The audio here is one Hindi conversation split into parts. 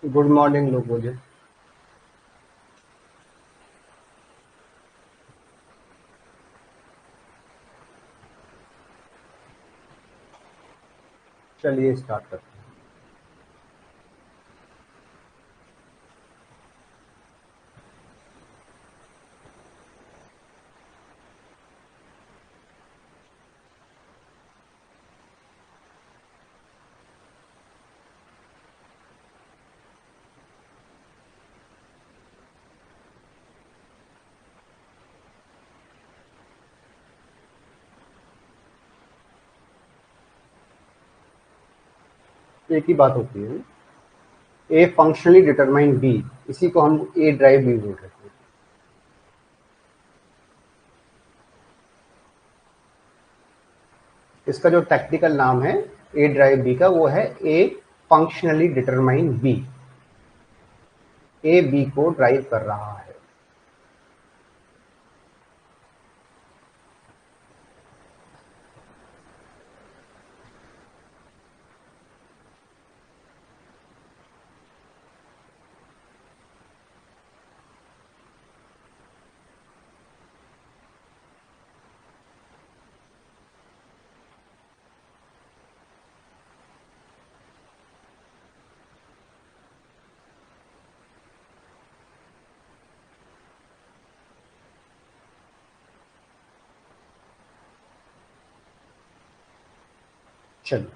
गुड मॉर्निंग लोग बोले। चलिए स्टार्ट करते हैं। एक ही बात होती है। ए फंक्शनली डिटरमाइन बी, इसी को हम ए ड्राइव बी बोल रहे हैं। इसका जो टेक्निकल नाम है ए ड्राइव बी का, वो है A functionally determine B. A B को ड्राइव कर रहा है। चलिए,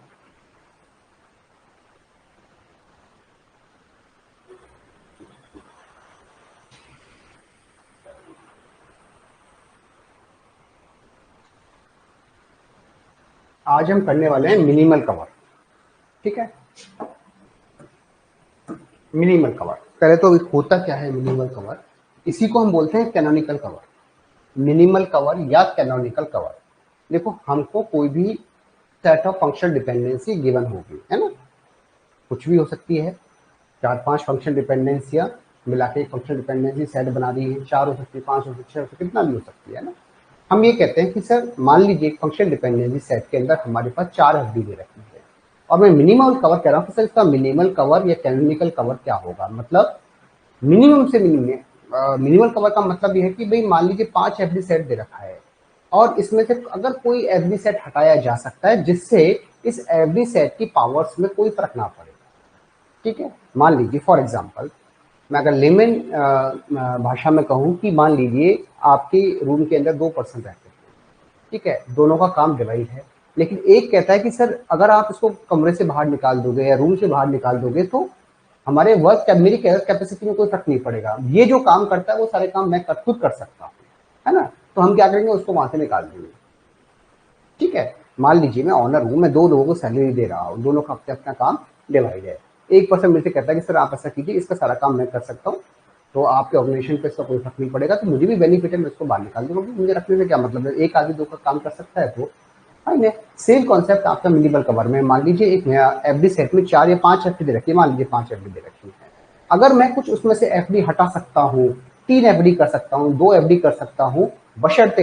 आज हम करने वाले हैं मिनिमल कवर। ठीक है, मिनिमल कवर। पहले तो होता क्या है मिनिमल कवर? इसी को हम बोलते हैं कैनोनिकल कवर। मिनिमल कवर या कैनोनिकल कवर। देखो, हमको कोई भी set of functional dependency given होगी, है ना? कुछ भी हो सकती है। 4-5 फंक्शन डिपेंडेंसियाँ मिला के एक फंक्शन डिपेंडेंसी सेट बना दी है। 4 हो सकती है, 5 हो सकती है, 6 हो सकती है, कितना भी हो सकती है ना? हम ये कहते हैं कि सर मान लीजिए एक फंक्शन डिपेंडेंसी सेट के अंदर हमारे पास 4 एफडी दे रखी है और मैं मिनिमल कवर कह रहा हूँ कि सर इसका मिनिमल कवर या कैनोनिकल कवर क्या होगा। मतलब मिनिमम से मिनिमल कवर का मतलब ये है कि भाई मान लीजिए 5 एफडी सेट दे रखा है और इसमें से अगर कोई एफडी सेट हटाया जा सकता है जिससे इस एफडी सेट की पावर्स में कोई फर्क ना पड़े। ठीक है, मान लीजिए फॉर एग्जांपल, मैं अगर लेमन भाषा में कहूँ कि मान लीजिए आपके रूम के अंदर 2 पर्सन रहते हैं। ठीक है, दोनों का काम डिवाइड है, लेकिन एक कहता है कि सर अगर आप इसको कमरे से बाहर निकाल दोगे या रूम से बाहर निकाल दोगे तो हमारे मेरी कैपेसिटी में कोई फर्क नहीं पड़ेगा। ये जो काम करता है वो सारे काम मैं खुद कर सकता हूँ, है ना? तो हम क्या करेंगे, उसको वहां से निकाल देंगे। ठीक है, मान लीजिए मैं ऑनर हूँ, मैं 2 लोगों को सैलरी दे रहा हूँ, दोनों का अपना अपना काम डिवाइड है। एक पर्सन मेरे से कहता है कि सर आप ऐसा कीजिए, इसका सारा काम मैं कर सकता हूँ, तो आपके ऑर्गेनाइजेशन पे इसका कोई फर्क नहीं पड़ेगा, तो मुझे भी बेनिफिट है, मैं इसको बाहर निकाल दूंगा। मुझे रखने से क्या मतलब है, एक आदमी 2 का काम कर सकता है तो फाइन है। सेम कॉन्सेप्ट आपका मिनिमल कवर में, मान लीजिए एक नया एफडी सेट में 4 या 5 एफडी दे रखी है, मान लीजिए 5 एफडी दे रखी है। अगर मैं कुछ उसमें से एफडी हटा सकता हूँ, 3 एफडी कर सकता हूँ, 2 एफडी कर सकता हूँ, बशर्ते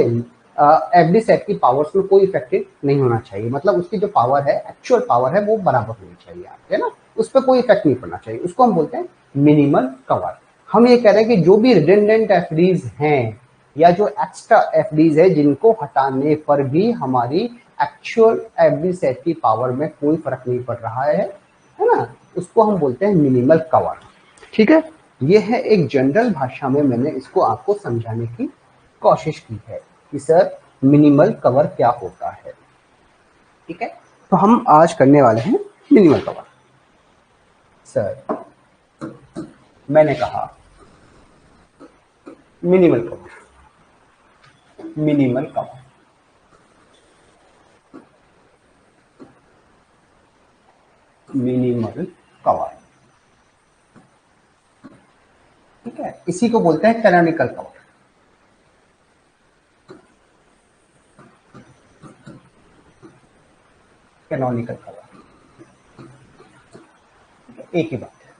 एफडी सेट की पावर्स में कोई इफेक्ट नहीं होना चाहिए। मतलब उसकी जो पावर है, एक्चुअल पावर है, वो बराबर होनी चाहिए, है ना? उस पर कोई इफेक्ट नहीं पड़ना चाहिए। उसको हम बोलते हैं मिनिमल कवर। हम ये कह रहे हैं कि जो भी रिडंडेंट एफडीज हैं या जो एक्स्ट्रा एफडीज है जिनको हटाने पर भी हमारी एक्चुअल एफडी सेट की पावर में कोई फर्क नहीं पड़ रहा है ना? उसको हम बोलते हैं मिनिमल कवर। ठीक है, ये है एक जनरल भाषा में मैंने इसको आपको समझाने की कोशिश की है कि सर मिनिमल कवर क्या होता है। ठीक है, तो हम आज करने वाले हैं मिनिमल कवर। सर मैंने कहा minimal cover, minimal cover, minimal cover. ठीक है, इसी को बोलते हैं कैनोनिकल कवर। कैनोनिकल कवर एक ही बात है,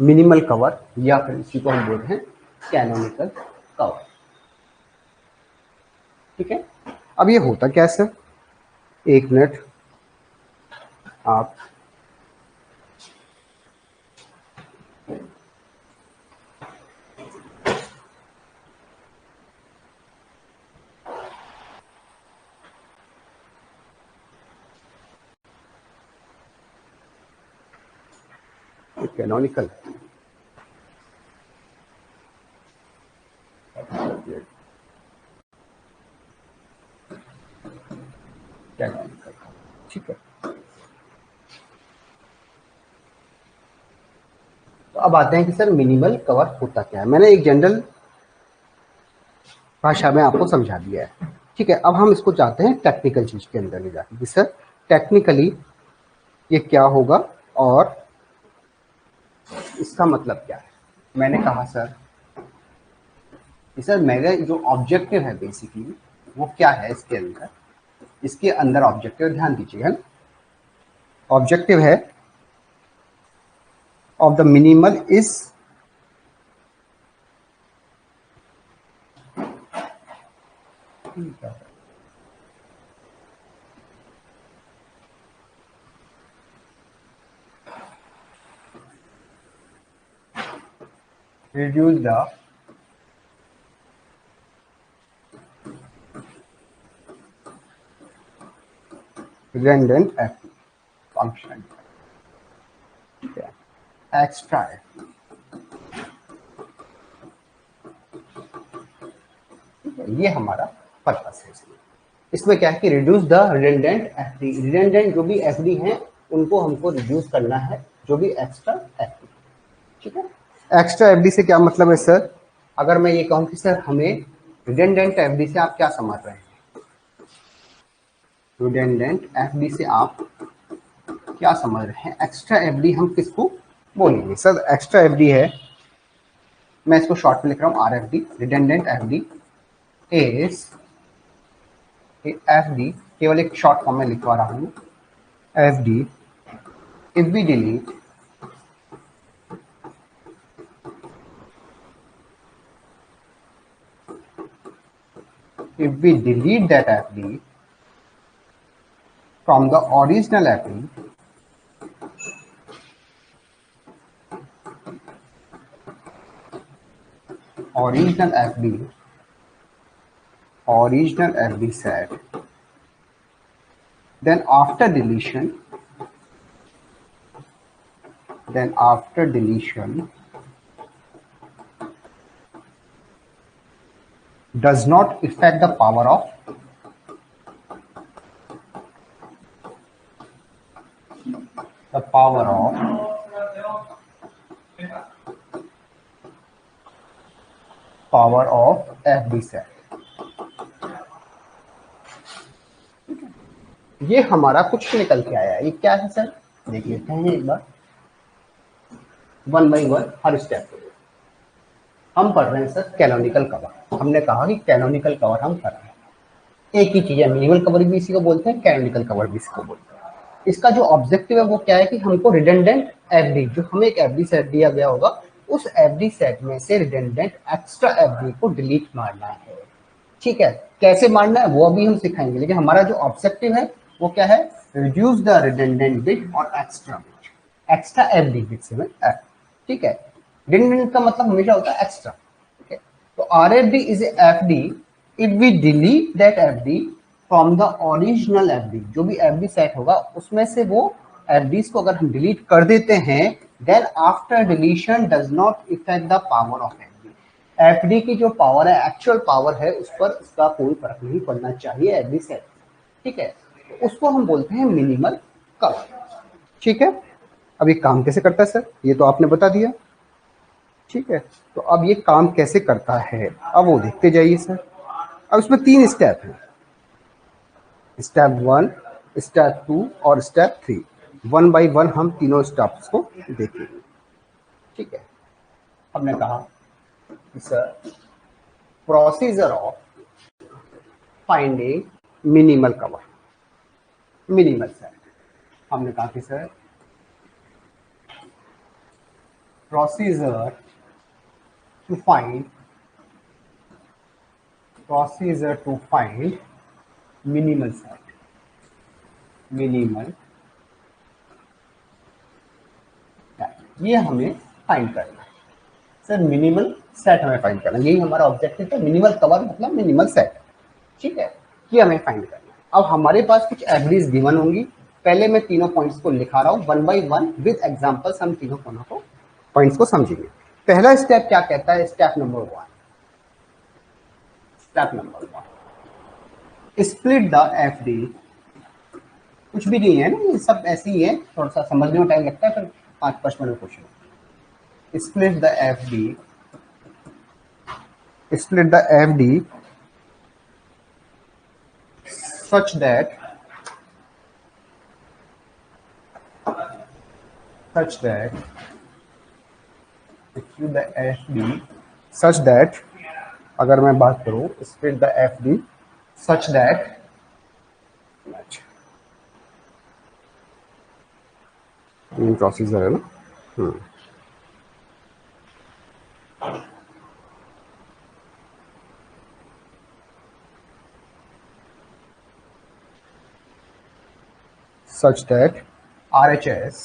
मिनिमल कवर या फिर इसी को हम बोलते हैं कैनोनिकल कवर। ठीक है, अब ये होता क्या है सर, एक मिनट, आप कैनोनिकल कैनोनिकल, ठीक है। तो अब आते हैं कि सर मिनिमल कवर होता क्या है। मैंने एक जनरल भाषा में आपको समझा दिया है, ठीक है। अब हम इसको चाहते हैं टेक्निकल चीज के अंदर ले जाके कि सर टेक्निकली ये क्या होगा और इसका मतलब क्या है। मैंने कहा सर कि सर मेरा जो ऑब्जेक्टिव है बेसिकली वो क्या है इसके अंदर ऑब्जेक्टिव ध्यान दीजिएगा, ऑब्जेक्टिव है of the minimal is reduce the redundant FD function, ठीक है, एक्स्ट्रा FD, ठीक है, ये हमारा पर्पस है। इसमें क्या है कि reduce the redundant FD, redundant जो भी एफडी हैं उनको हमको रिड्यूस करना है, जो भी एक्स्ट्रा एफडी, ठीक है। एक्स्ट्रा एफडी से क्या मतलब है सर, अगर मैं ये कहूं कि सर हमें रिडंडेंट एफडी से आप क्या समझ रहे हैं, रिडंडेंट एफडी से आप क्या समझ रहे हैं, एक्स्ट्रा एफडी हम किसको बोलेंगे सर, एक्स्ट्रा एफडी है, मैं इसको शॉर्ट में लिख रहा हूं RFD, redundant FD is FD, केवल एक शॉर्ट फॉर्म में लिखवा रहा हूं, FD if we delete that FD from the original FD, original FD set, then after deletion does not affect the power of FD set। ये हमारा कुछ निकल के आया, ये क्या है सर, देख लेते हैं एक बार वन बाई वन हर स्टेप पे। हम पढ़ रहे हैं सर कैनोनिकल कवर, हमने कहा कि कैनोनिकल कवर हम कर रहे हैं, एक ही चीज है, मिनिमल कवर भी इसी को बोलते हैं, कैनोनिकल कवर भी इसी को बोलते हैं। इसका जो ऑब्जेक्टिव है वो क्या है कि हमको रिडंडेंट एफडी, जो हमें एक एफडी सेट दिया गया होगा, उस एफडी सेट में से रिडंडेंट एक्स्ट्रा एफडी को डिलीट मारना है, ठीक है। कैसे मारना है वो अभी हम सिखाएंगे, लेकिन हमारा जो ऑब्जेक्टिव है वो क्या है, रिड्यूस द रिडंडेंट बिट और एक्स्ट्रा एफडी बिट से ठीक है। रिडंडेंट का मतलब हमेशा होता है एक्स्ट्रा, ठीक है। तो RFD is FD if we delete that FD from the original FD, जो भी एफडी सेट होगा उसमें से वो एफडीज को अगर हम डिलीट कर देते हैं, then after deletion does not effect the power of FD, FD की जो पावर है, एक्चुअल पावर है, उस पर इसका कोई फर्क नहीं पड़ना चाहिए एफडी सेट, ठीक है। तो उसको हम बोलते हैं मिनिमल कवर, ठीक है। अब ये काम कैसे करता है सर, ये तो आपने बता दिया, ठीक है। तो अब ये काम कैसे करता है अब वो देखते जाइए सर। अब इसमें 3 स्टेप हैं, स्टेप 1, स्टेप 2 और स्टेप 3। वन बाई वन हम तीनों स्टेप्स को देखेंगे, ठीक है। हमने कहा कि sir procedure of finding minimal cover, minimal set, हमने कहा कि sir procedure to find minimal set, ये हमें फाइंड करना है सर, मिनिमल सेट हमें फाइंड करना है, यही हमारा ऑब्जेक्टिव है। मिनिमल कवर मतलब मिनिमल सेट, ठीक है, ये हमें फाइंड करना है। अब हमारे पास कुछ एफडीज गिवन होंगी, पहले मैं तीनों पॉइंट्स को लिखा रहा हूं one by one with examples, हम तीनों को पॉइंट्स को समझेंगे। पहला स्टेप क्या कहता है, step number one, split the F D. कुछ भी नहीं है ना, ये सब ऐसे ही है, थोड़ा सा समझने में टाइम लगता है, फिर 5-5 minute question. Split the F D, split the FD such that split the FD such that, अगर मैं बात करूं split the FD such that procedure है ना, such that RHS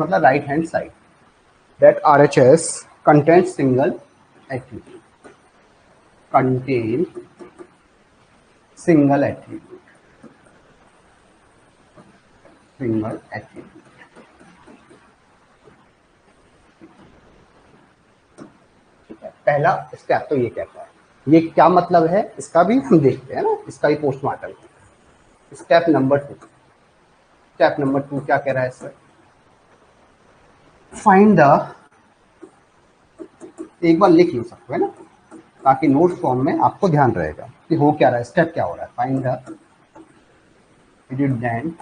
मतलब right hand side, that RHS contains single attribute, single attribute। ठीक है, पहला स्टेप तो ये कहता है। ये क्या मतलब है इसका भी हम देखते हैं ना, इसका भी पोस्टमार्टम। स्टेप नंबर टू क्या कह रहा है सर, फाइंड द, एक बार लिख लो सकते है ना, ताकि नोट फॉर्म में आपको ध्यान रहेगा कि हो क्या रहा है, स्टेप क्या हो रहा है। Find the redundant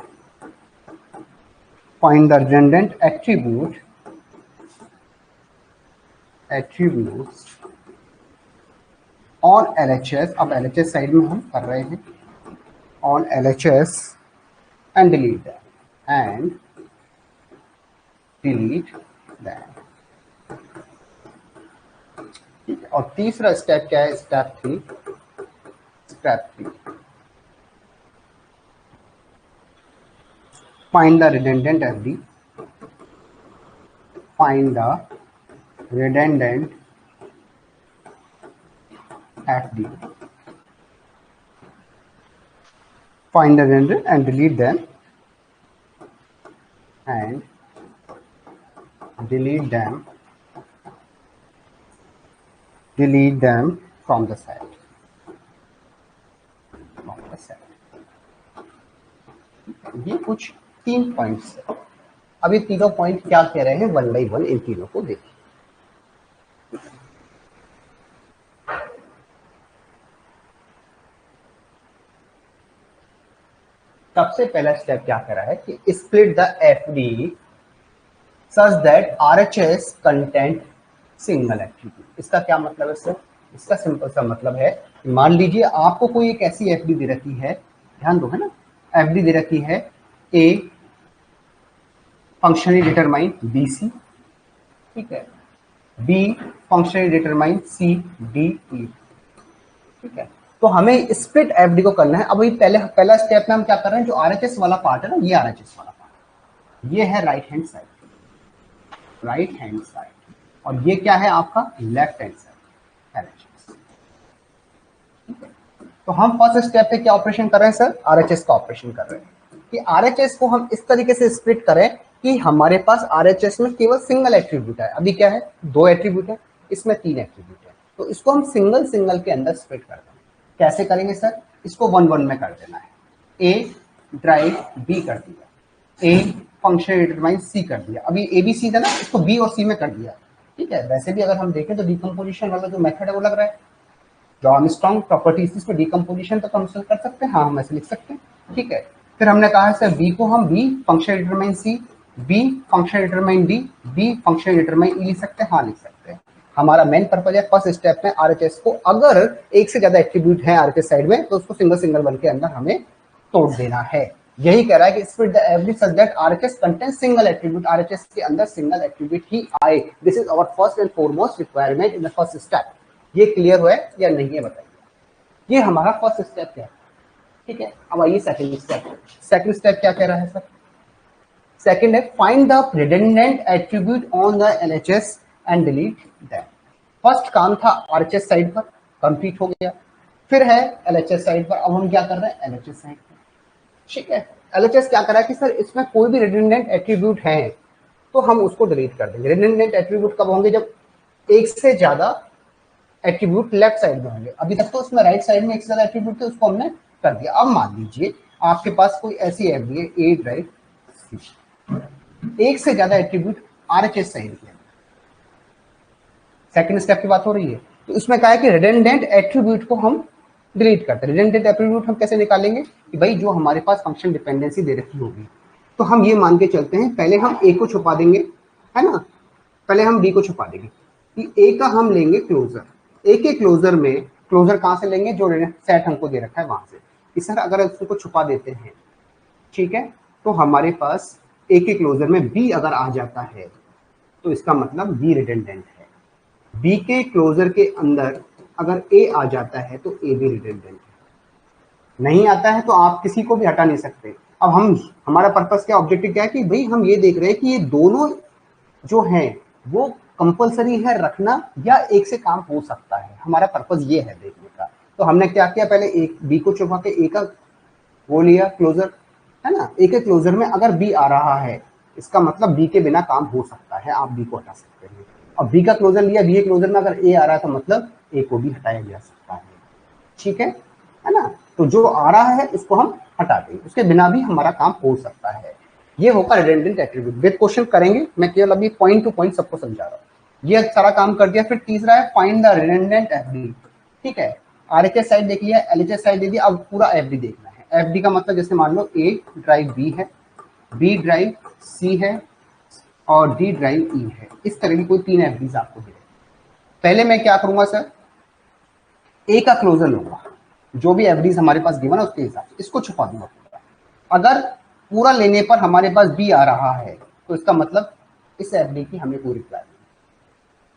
attributes on LHS। अब LHS साइड में हम कर रहे हैं, on LHS and delete them, ठीक है। और तीसरा स्टेप क्या है, step three, find the redundant FD, find the redundant FD, find the redundant and delete them, from the set, ये कुछ 3 पॉइंट्स है। अब ये तीनों पॉइंट क्या कह रहे हैं, वन बाई वन इन तीनों को देखिए। सबसे पहला स्टेप क्या कह रहा है कि split the FD such that RHS content single attribute. इसका क्या मतलब है सर, इसका सिंपल सा मतलब है, मान लीजिए आपको कोई एक ऐसी FD दे रखी है, ध्यान दो है ना, FD दे रखी है A फंक्शनली डिटरमाइन BC, ठीक है, B फंक्शनली डिटरमाइन CDE, ठीक है। तो हमें स्प्लिट FD को करना है। अब ये पहला स्टेप में हम क्या कर रहे हैं, जो RHS वाला पार्ट है ना, ये RHS वाला पार्ट, ये है राइट हैंड साइड, और ये क्या है आपका लेफ्ट हैंड साइड LHS, ठीक है। तो हम फर्स्ट स्टेप पे क्या ऑपरेशन कर रहे हैं सर, RHS का ऑपरेशन कर रहे हैं कि RHS को हम इस तरीके से स्प्लिट करें कि हमारे पास RHS में केवल सिंगल एट्रीब्यूट है। अभी क्या है, 2 एट्रीब्यूट है, इसमें 3 एट्रीब्यूट है, तो इसको हम सिंगल के अंदर स्प्लिट कर देंगे। कैसे करेंगे सर, इसको 1-1 में कर देना है। A ड्राइव B कर दिया, A फंक्शन डिटरमाइन C कर दिया, अभी ABC था ना, इसको B और C में कर दिया, ठीक है। वैसे भी अगर हम देखें तो डिकम्पोजिशन वाला जो मेथड है वो लग रहा है, जो आर्मस्ट्रांग प्रॉपर्टीज इसमें डिकम्पोजिशन तो हम कर सकते हैं, हाँ हम ऐसे लिख सकते हैं, ठीक है। फिर हमने कहा है सर B को हम B function determine C, B function determine D, B function determine E लिख सकते हैं, हाँ लिख सकते हैं। हमारा मेन पर्पज है फर्स्ट स्टेप में RHS को, अगर एक से ज्यादा एट्रीब्यूट है RHS साइड में तो उसको सिंगल वन के अंदर हमें तोड़ देना है। यही कह रहा है कि split the average such that RHS contains single attribute, RHS के अंदर सिंगल एट्रीब्यूट ही आए। This is our first and foremost requirement in the first step. ये क्लियर है या नहीं है बताइए, ये हमारा फर्स्ट स्टेप है, ठीक है। अब आइए सेकंड स्टेप क्या कह रहा है सर, सेकंड है find the redundant attribute on the LHS and delete them. First काम था RHS साइड पर, कंप्लीट हो गया। फिर है LHS साइड पर, अब हम क्या कर रहे हैं LHS साइड पर, ठीक है। एलएचएस क्या करा कि सर इसमें कोई भी रिडंडेंट एट्रीब्यूट है तो हम उसको डिलीट कर देंगे। रिडंडेंट एट्रीब्यूट कब होंगे? जब एक से ज्यादा एट्रीब्यूट लेफ्ट साइड में होंगे। अभी तक तो उसमें राइट साइड में एक से ज्यादा एट्रीब्यूट थे, उसको हमने कर दिया। अब मान लीजिए आपके पास कोई ऐसी एफडी है ए ड्राइव सी, एक से ज्यादा एट्रीब्यूट आरएचएस साइड के, सेकंड स्टेप की बात हो रही है। तो इसमें क्या है कि रिडंडेंट एट्रीब्यूट को हम डिलीट करते हैं। रिडंडेंट एट्रीब्यूट हम कैसे निकालेंगे कि भाई जो हमारे पास फंक्शन डिपेंडेंसी दे रखी होगी, तो हम ये मान के चलते हैं पहले हम ए को छुपा देंगे, है ना, पहले हम बी को छुपा देंगे कि ए का हम लेंगे क्लोजर, ए के क्लोजर में क्लोजर कहां से लेंगे? जो सेट हमको दे रखा है वहां से। कि सर अगर उसको छुपा देते हैं, ठीक है, तो हमारे पास ए के क्लोजर में बी अगर आ जाता है तो इसका मतलब बी रिडंडेंट है। बी के क्लोजर के अंदर अगर ए आ जाता है तो ए भी रिडंडेंट है। नहीं आता है तो आप किसी को भी हटा नहीं सकते। अब हम, हमारा पर्पस क्या, ऑब्जेक्टिव क्या है कि भाई हम ये देख रहे हैं कि ये दोनों जो हैं वो कंपलसरी है रखना या एक से काम हो सकता है। हमारा पर्पस ये है देखने का। तो हमने क्या किया, पहले एक बी को छुपा के ए का वो लिया क्लोजर, है ना। ए के क्लोजर में अगर बी आ रहा है इसका मतलब बी के बिना काम हो सकता है, आप बी को हटा सकते हैं। अब बी का क्लोजर लिया, बी के क्लोजर में अगर ए आ रहा है तो मतलब ए को भी हटाया जा सकता है, ठीक है ना। तो जो आ रहा है इसको हम हटा देंगे, उसके बिना भी हमारा काम हो सकता है। ये होगा रिडंडेंट एट्रीब्यूट। विद क्वेश्चन करेंगे, मैं केवल अभी पॉइंट टू पॉइंट सबको समझा रहा हूँ। ये सारा काम कर दिया। फिर तीसरा है फाइंड द रिडंडेंट एफडी, ठीक है। आरएचएस साइड देख लिया, एलएचएस साइड दे दिया, अब पूरा एफडी देखना है। एफडी का मतलब जैसे मान लो ए ड्राइव बी है, बी ड्राइव सी है और डी ड्राइव ई है। इस तरह की कोई तीन एफडीज आपको दे। पहले मैं क्या करूंगा सर, ए का क्लोजर लूंगा, जो भी एवरेज हमारे पास गिवन है उसके हिसाब से इसको छुपा दूंगा पूरा। अगर पूरा लेने पर हमारे पास बी आ रहा है तो इसका मतलब इस एफडी की हमें कोई रिप्लाई नहीं,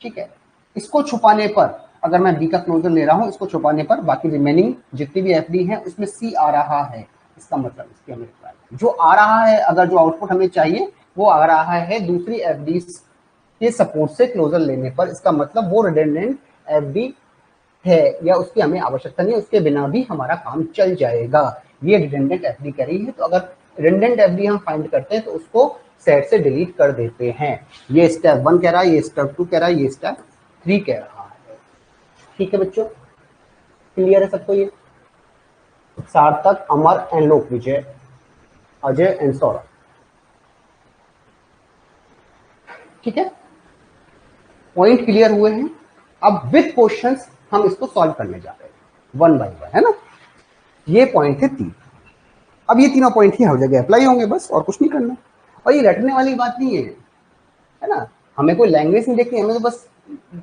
ठीक है। इसको छुपाने पर, अगर मैं बी का क्लोजर ले रहा हूं, इसको छुपाने पर बाकी रिमेनिंग जितनी भी एफडी है उसमें सी आ रहा है, इसका मतलब इसकी हमें रिप्लाई। जो आ रहा है, अगर जो आउटपुट हमें चाहिए वो आ रहा है दूसरी एफडी के सपोर्ट से क्लोजर लेने पर, इसका मतलब वो रिडंडेंट एफडी है या उसकी हमें आवश्यकता नहीं है, उसके बिना भी हमारा काम चल जाएगा। ये रिडंडेंट एफडी कह रही है। तो अगर रिडंडेंट एफडी हम फाइंड करते हैं तो उसको सेट से डिलीट कर देते हैं। ये स्टेप 1 कह रहा है, ये स्टेप 2 कह रहा है, ये स्टेप 3 कह रहा है। ठीक है बच्चों, क्लियर है सबको? ये सार्थक, अमर एंड लोक विजय, अजय एंड सौरभ, ठीक है, पॉइंट क्लियर हुए हैं। अब विद क्वेश्चंस हम इसको सॉल्व करने जा रहे हैं वन बाय वन, है ना। ये पॉइंट थे 3। अब ये तीनों पॉइंट ही हर जगह अप्लाई होंगे, बस और कुछ नहीं करना। और ये रटने वाली बात नहीं है ना। हमें कोई लैंग्वेज नहीं देखनी, हमें तो बस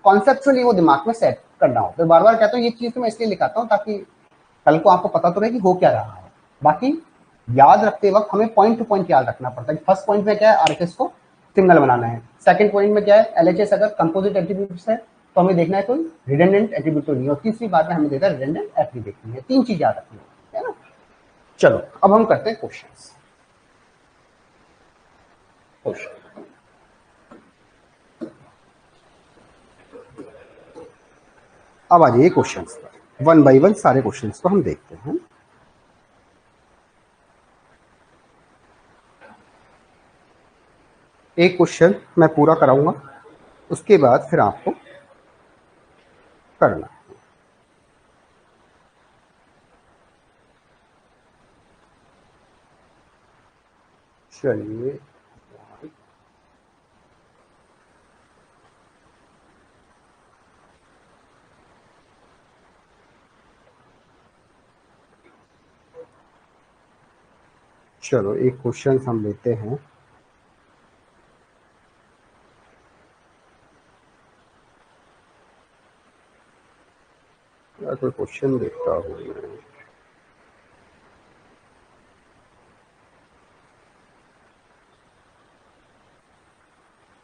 कॉन्सेप्चुअली वो दिमाग में सेट करना हो। तो बार बार कहता हूँ ये चीज तो मैं इसलिए लिखाता हूँ ताकि कल को आपको पता तो रहे कि हो क्या रहा है। बाकी याद रखते वक्त हमें पॉइंट टू पॉइंट याद रखना पड़ता है। फर्स्ट पॉइंट में क्या है, आरएचएस को सिंगल बनाना है। सेकंड पॉइंट में क्या है, एलएचएस अगर कंपोजिट एट्रीब्यूट्स है तो हमें देखना है कोई रिडंडेंट एट्रीब्यूट तो नहीं। और तीसरी बात में हमें देखना है रिडंडेंट एफडी देखनी है। 3 चीज याद रखनी है ना। चलो अब हम करते हैं क्वेश्चंस। अब आ जाइए क्वेश्चंस पर, वन बाय वन सारे क्वेश्चंस को हम देखते हैं। एक क्वेश्चन मैं पूरा कराऊंगा, उसके बाद फिर आपको करना। चलिए चलो एक क्वेश्चन हम लेते हैं। कोई क्वेश्चन देखता हूँ मैं।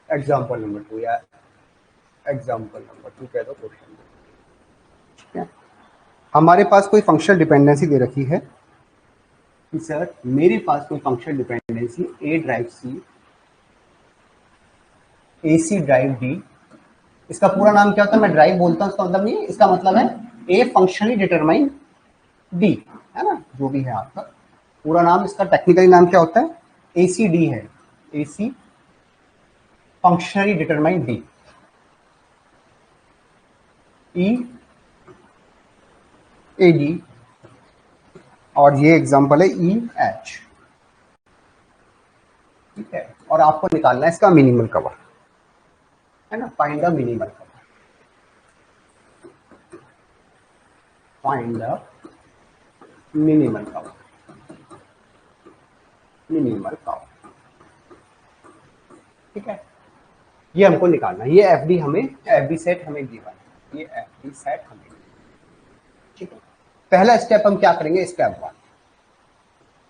एग्जाम्पल नंबर 2 या एग्जाम्पल नंबर 2 कह दो क्वेश्चन। ठीक है, हमारे पास कोई फंक्शनल डिपेंडेंसी दे रखी है कि सर मेरे पास कोई फंक्शनल डिपेंडेंसी ए ड्राइव सी, ए सी ड्राइव डी। इसका पूरा नाम क्या होता है, मैं ड्राइव बोलता हूँ, इसका मतलब नहीं, इसका मतलब है ए फंक्शनली डिटरमाइन डी, है ना, जो भी है आपका। पूरा नाम इसका टेक्निकली नाम क्या होता है, एसीडी है, AC functionally determined D, E A D, और ये एग्जांपल है ई एच, ठीक है। और आपको निकालना है इसका मिनिमल कवर, है ना, find the minimal cover, find the minimal cover, minimal cover, ठीक है। ये हमको निकालना है, ये एफडी हमें, एफडी सेट हमें गिवन है, ये एफडी सेट हमें, ठीक है। पहला स्टेप हम क्या करेंगे, स्टेप वन,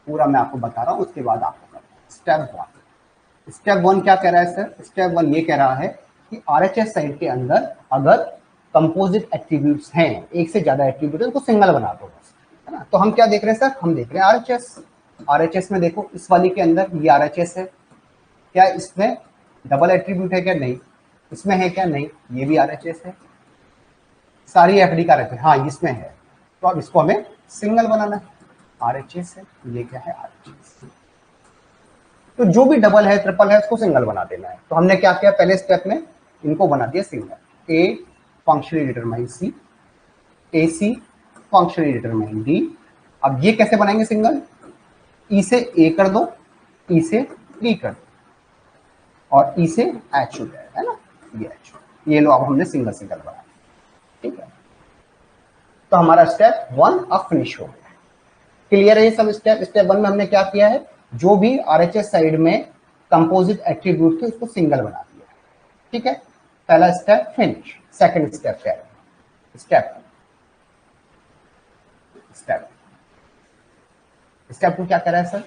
पूरा मैं आपको बता रहा हूं, उसके बाद आपको करना है स्टेप वन। स्टेप वन क्या कह रहा है सर, स्टेप वन ये कह रहा है कि आरएचएस साइड के अंदर अगर कंपोजिट एट्रीब्यूट्स हैं, एक से ज्यादा एट्रीब्यूट है, उनको सिंगल बना दो बस, है ना। तो हम क्या देख रहे हैं सर, हम देख रहे हैं आरएचएस, आरएचएस में देखो इस वाली के अंदर ये आरएचएस है, क्या इसमें डबल एट्रीब्यूट है क्या, नहीं, इसमें है क्या, नहीं, ये भी आरएचएस है, सारी एफडी का रहते हैं, हाँ इसमें है, तो अब इसको हमें सिंगल बनाना है, आरएचएस है, ये क्या है आरएचएस, तो जो भी डबल है ट्रिपल है उसको सिंगल बना देना है। तो हमने क्या किया, पहले स्टेप में इनको बना दिया सिंगल, ए फंक्शनली डिटरमाइन सी, ए सी फंक्शनली डिटरमाइन डी। अब ये कैसे बनाएंगे सिंगल, ई से ए कर दो, ई से डी कर दो, और ई से एच हो जाएगा, है ना, ये एच, ये लो अब हमने सिंगल सिंगल बनाया, ठीक है। तो हमारा स्टेप वन अब फिनिश हो गया, क्लियर है ये सब स्टेप। स्टेप वन में हमने क्या किया है, जो भी आरएचएस साइड में कंपोजिट एट्रीब्यूट थे उसको सिंगल बना दिया, ठीक है। पहला स्टेप फिनिश। सेकंड स्टेप क्या है, स्टेप स्टेप स्टेप टू क्या कर रहा है सर,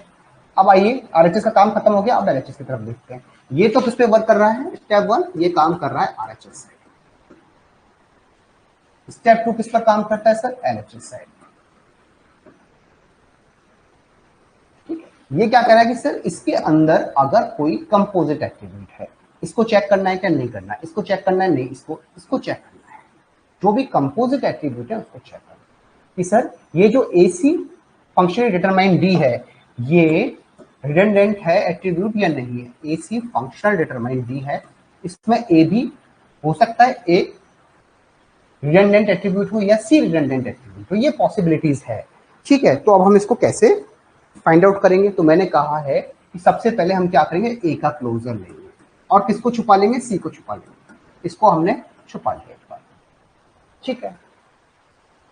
अब आइए आरएचएस का काम खत्म हो गया, अब एलएचएस की तरफ देखते हैं। ये तो किस पे वर्क कर रहा है, स्टेप वन ये काम कर रहा है आरएचएस साइड, स्टेप टू किस पर काम करता है सर, एलएचएस साइड, ठीक है। ये क्या कह रहा है कि सर इसके अंदर अगर कोई कंपोजिट एट्रीब्यूट है, इसको चेक करना है क्या, नहीं करना है, इसको चेक करना है, नहीं, इसको चेक करना है, जो भी कंपोजिट एट्रीब्यूट है उसको चेक करना है कि सर ये जो एसी फंक्शनली डिटरमाइन डी है ये रिडंडेंट है एट्रीब्यूट या नहीं है, एसी फंक्शनल डिटरमाइन डी है, इसमें ए भी हो सकता है, ए रिडंडेंट एट्रीब्यूट हो या सी रिडंडेंट एट्रीब्यूट हो, ये पॉसिबिलिटीज है, ठीक है। तो अब हम इसको कैसे फाइंड आउट करेंगे, तो मैंने कहा है कि सबसे पहले हम क्या करेंगे, ए का क्लोजर लेंगे और किसको छुपा लेंगे, सी को छुपा लेंगे, इसको हमने छुपा लिया, ठीक है।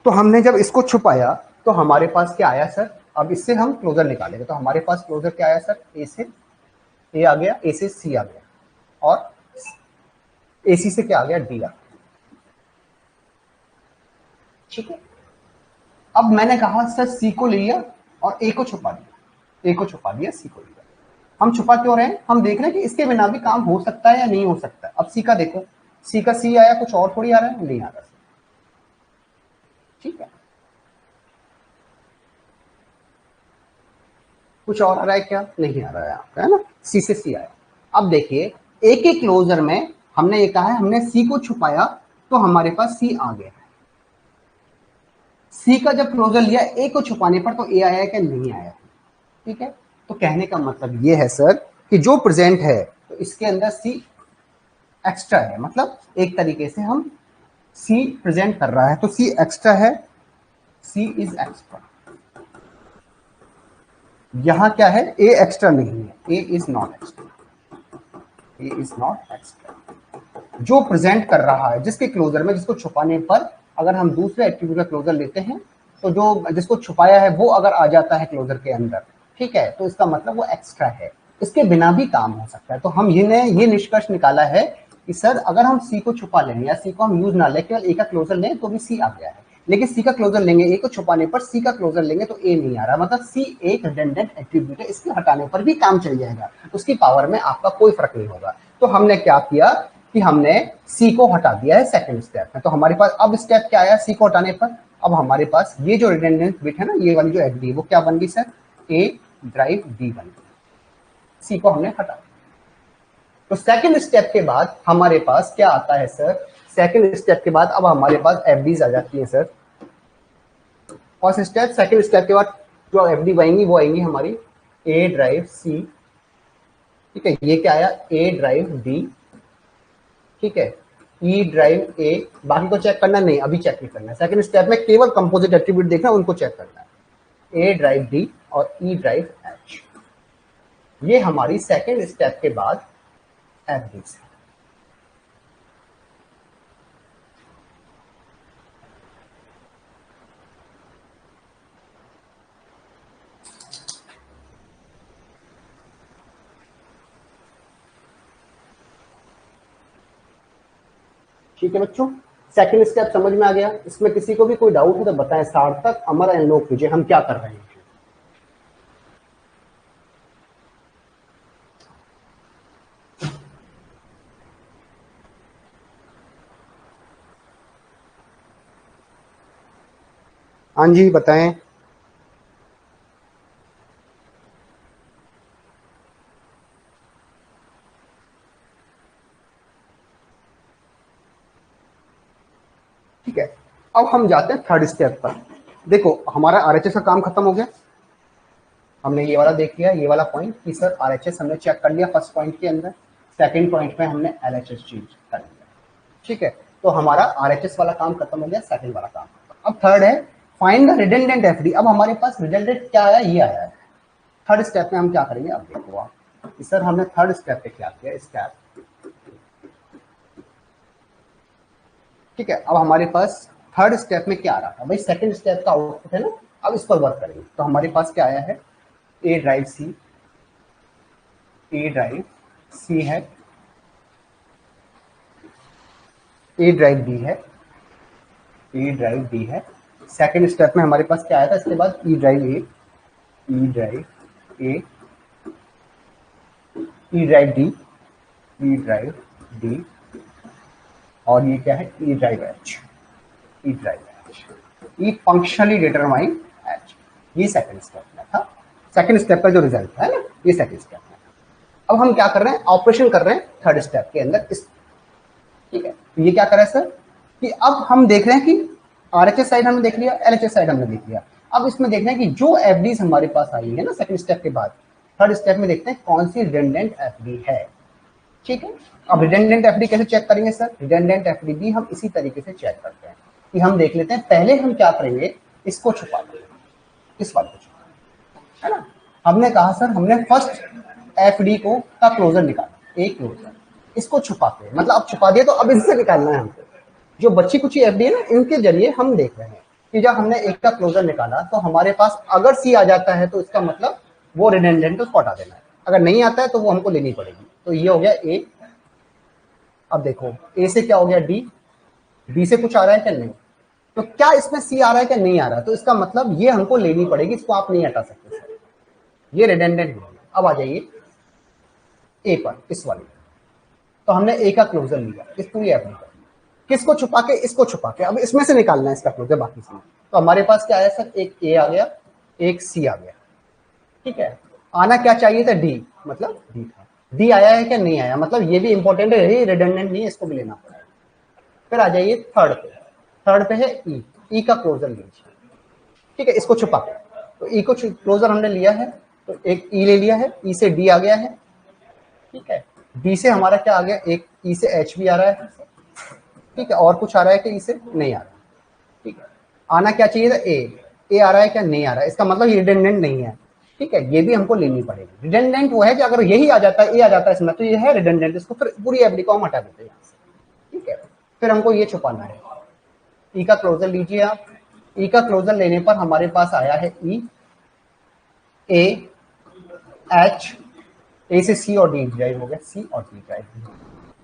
तो हमने जब इसको छुपाया तो हमारे पास क्या आया सर, अब इससे हम क्लोजर निकालेंगे, तो हमारे पास क्लोजर क्या आया सर, ए से ए आ गया, ए से सी आ गया, और ए सी से क्या आ गया, डी आ गया, ठीक है। अब मैंने कहा सर सी को लिया और ए को छुपा दिया, ए को छुपा दिया, सी को लिया। हम छुपा क्यों रहे हैं, हम देख रहे हैं कि इसके बिना भी काम हो सकता है या नहीं हो सकता है। अब सी का देखो, सी का सी आया, कुछ और थोड़ी आ रहा है, नहीं आ रहा, ठीक है, कुछ और आ रहा है क्या, नहीं आ रहा है आपका, है ना, सी से सी आया। अब देखिए एक एक क्लोजर में हमने ये कहा है, हमने सी को छुपाया तो हमारे पास सी आ गया है, सी का जब क्लोजर लिया ए को छुपाने पर तो ए आया क्या, नहीं आया, ठीक है। तो कहने का मतलब ये है सर कि जो प्रेजेंट है तो इसके अंदर सी एक्स्ट्रा है, मतलब एक तरीके से हम सी प्रेजेंट कर रहा है तो सी एक्स्ट्रा है, सी इज एक्स्ट्रा। यहां क्या है, ए एक्स्ट्रा नहीं है, A is not extra, A is not extra. जो प्रेजेंट कर रहा है जिसके क्लोजर में, जिसको छुपाने पर अगर हम दूसरे एट्रीब्यूट का क्लोजर लेते हैं तो जो जिसको छुपाया है वो अगर आ जाता है क्लोजर के अंदर, ठीक है, तो इसका मतलब वो एक्स्ट्रा है, इसके बिना भी काम हो सकता है। तो हम ये निष्कर्ष निकाला है कि सर अगर हम सी को छुपा लें या सी को हम यूज ना लें, केवल ए का क्लोजर लें तो भी सी आ गया है, लेकिन सी का क्लोजर लेंगे, ए को छुपाने पर सी का क्लोजर लेंगे तो ए नहीं आ रहा, मतलब सी एक रिडंडेंट एट्रीब्यूट है, इसके हटाने पर भी काम चल जाएगा, उसकी पावर में आपका कोई फर्क नहीं होगा। तो हमने क्या किया कि हमने सी को हटा दिया है सेकंड स्टेप में। तो हमारे पास अब स्टेप क्या आया, सी को हटाने पर अब हमारे पास ये जो रिडंडेंट बिट है ना, ये वाली जो एफडी वो क्या बन गई सर, ए ड्राइव डी बन गई, सी को हमने हटा दिया। तो सेकंड स्टेप के बाद हमारे पास क्या आता है सर, सेकंड स्टेप के बाद अब हमारे पास एफडीज आ जाती है sir. First step, second step के बाद जो एफडी आएंगी वो आएंगी हमारी ए ड्राइव सी, ठीक है, ये क्या आया ए ड्राइव डी, ठीक है, ई ड्राइव ए, बाकी को चेक करना नहीं, अभी चेक नहीं करना है, सेकंड स्टेप में केवल कंपोजिट एट्रीब्यूट देखना, उनको चेक करना है, ए ड्राइव डी और ई ड्राइव एच। ये हमारी सेकंड स्टेप के बाद एफ डी। ठीक है बच्चों, सेकंड स्टेप समझ में आ गया? इसमें किसी को भी कोई डाउट हो तो बताएं, सार्थक, अमर एंड लोग कीजिए हम क्या कर रहे हैं। हाँ जी बताएं। ठीक है, अब हम जाते हैं थर्ड स्टेप पर। देखो हमारा आरएचएस का काम खत्म हो गया, हमने ये वाला देख लिया, ये वाला पॉइंट कि सर आरएचएस हमने चेक कर लिया फर्स्ट पॉइंट के अंदर, सेकंड पॉइंट में हमने एलएचएस चेंज कर लिया, ठीक है, तो हमारा आरएचएस वाला काम खत्म हो गया, सेकंड वाला काम। अब थर्ड है फाइंड द रिडंडेंट एफडी। अब हमारे पास रिडंडेंट क्या आया, ये आया है। थर्ड स्टेप में हम क्या करेंगे, अब देखो आप कि सर हमने थर्ड स्टेप पे क्या किया, स्टेप, ठीक है। अब हमारे पास थर्ड स्टेप में क्या आ रहा था भाई, सेकंड स्टेप का आउटपुट है ना, अब इस पर वर्क करेंगे। तो हमारे पास क्या आया है, A drive C, A drive C है, ए ड्राइव डी है, ई ड्राइव डी है। सेकंड स्टेप में हमारे पास क्या आया था, इसके बाद E drive A, E drive A, E drive D, E drive D, और ये क्या है, E drive H, E drive H, E functionally determine H. ये सेकंड स्टेप में था, सेकंड स्टेप का जो रिजल्ट है ना, ये सेकंड स्टेप में। अब हम क्या कर रहे हैं, ऑपरेशन कर रहे हैं थर्ड स्टेप के अंदर इस, ठीक है। ये क्या कर रहे हैं सर कि अब हम देख रहे हैं कि आरएचएस साइड हमने देख लिया, एलएचएस साइड हमने देख लिया, अब इसमें देखना है कि जो एफडीज हमारे पास आई है ना सेकंड स्टेप के बाद, थर्ड स्टेप में देखते हैं कौन सी रिडंडेंट एफडी है, ठीक है। अब रिडंडेंट एफडी कैसे चेक करेंगे सर, रिडंडेंट एफडी भी हम इसी तरीके से चेक करते हैं कि हम देख लेते हैं, पहले हम क्या करेंगे, इसको छुपा देंगे, इस वाले को छुपा, है ना। हमने कहा सर हमने फर्स्ट एफडी को का क्लोजर निकाला, एक क्लोजर, इसको छुपाते हैं, मतलब अब छुपा दिया तो अब इससे निकालना है हमको, जो बच्ची कुछ एफडी है ना, इनके जरिए हम देख रहे हैं कि जब हमने एक का क्लोजर निकाला तो हमारे पास अगर सी आ जाता है तो इसका मतलब वो रिडंडेंट, उसको हटा देना है, अगर नहीं आता है तो वो हमको लेनी पड़ेगी। तो ये हो गया ए। अब देखो ए से क्या हो गया डी, बी से कुछ आ रहा है क्या, नहीं, तो क्या इसमें सी आ रहा है क्या, नहीं आ रहा, तो इसका मतलब ये हमको लेनी पड़ेगी, इसको आप नहीं हटा सकते सर, ये रिडंडेंट नहीं। अब आ जाइए ए पर, इस वाली, तो हमने ए का क्लोजर लिया, इस पूरी एफडी पर, किसको छुपा के, इसको छुपा के, अब इसमें से निकालना है इसका क्लोजर बाकी से। तो हमारे पास क्या आया सर, एक ए आ गया, एक सी आ गया, ठीक है। आना क्या चाहिए था, डी, मतलब डी था, डी आया है क्या, नहीं आया, मतलब ये भी इंपॉर्टेंट है, ये रिडंडेंट नहीं है, इसको भी लेना पड़ेगा। फिर आ जाइए थर्ड पे, थर्ड पे है ई, ई का क्लोजर लीजिए, ठीक है, इसको छुपा के, तो ई को क्लोजर हमने लिया है, तो एक ई ले लिया है, ई से डी आ गया है, ठीक है, डी से हमारा क्या आ गया, एक ई से एच भी आ रहा है, ठीक है, और कुछ आ रहा है कि ई से नहीं आ रहा, ठीक है। आना क्या चाहिए था, ए आ रहा है क्या, नहीं आ रहा है, इसका मतलब ये रिडंडेंट नहीं है, ठीक है, ये भी हमको लेनी पड़ेगी। रिडंडेंट वो है कि अगर यही आ जाता है, ए आ जाता है इसमें, तो ये है रिडंडेंट, इसको फिर पूरी एफडी को हम हटा देते हैं यहाँ से, ठीक है। फिर हमको ये छुपाना है, ई का क्लोजर लीजिए आप, ई का क्लोजर लेने पर हमारे पास आया है ई, ए, एच, ए से सी और डी ड्राइव हो गया, सी और डी ड्राइव।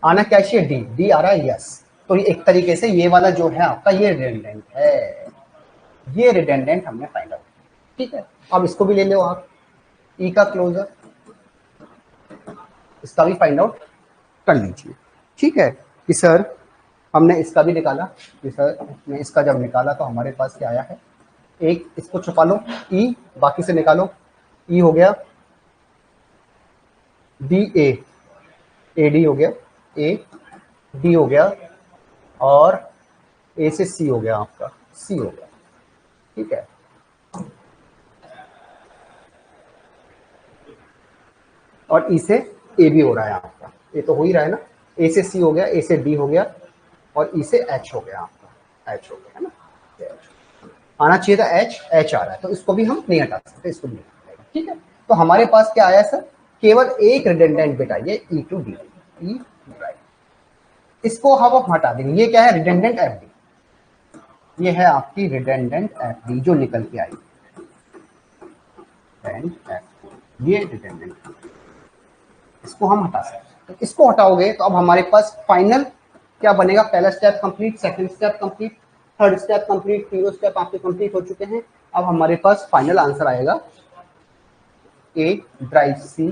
आना क्या चाहिए, डी, डी आ रहा है, यस, तो ये एक तरीके से ये वाला जो है आपका ये रिडंडेंट है, ये रिडंडेंट हमने फाइंड आउट, ठीक है। अब इसको भी ले लो आप, ई का क्लोजर, इसका भी फाइंड आउट कर लीजिए, ठीक है कि सर हमने इसका भी निकाला, कि सर ने इसका जब निकाला तो हमारे पास क्या आया है, एक इसको छुपा लो ई, बाकी से निकालो, ई हो गया, डी ए डी हो गया, ए डी हो गया, और ए से सी हो गया, आपका सी हो गया, ठीक है। और ई से ए भी हो रहा है आपका, ये तो हो ही रहा है ना, ए से सी हो गया, ए से डी हो गया, और ई से एच हो गया आपका, एच हो गया है ना, आना चाहिए था एच, एच आ रहा है, तो इसको भी हम नहीं हटा सकते, इसको भी नहीं हटाएगा, ठीक है। तो हमारे पास क्या आया सर, केवल एक रिडंडेंट बिट आई है, ई टू डी, ई राइट, इसको हम हटा देंगे, ये क्या है, रिडंडेंट एफ डी, ये है आपकी रिडंडेंट एफ डी जो निकल के आई, ये रिडंडेंट, इसको हम हटा सकते हैं। तो इसको हटाओगे तो अब हमारे पास फाइनल क्या बनेगा, पहला step complete, second step complete, third step complete, तीनों स्टेप आपके कंप्लीट हो चुके हैं। अब हमारे पास फाइनल आंसर आएगा ए drive C,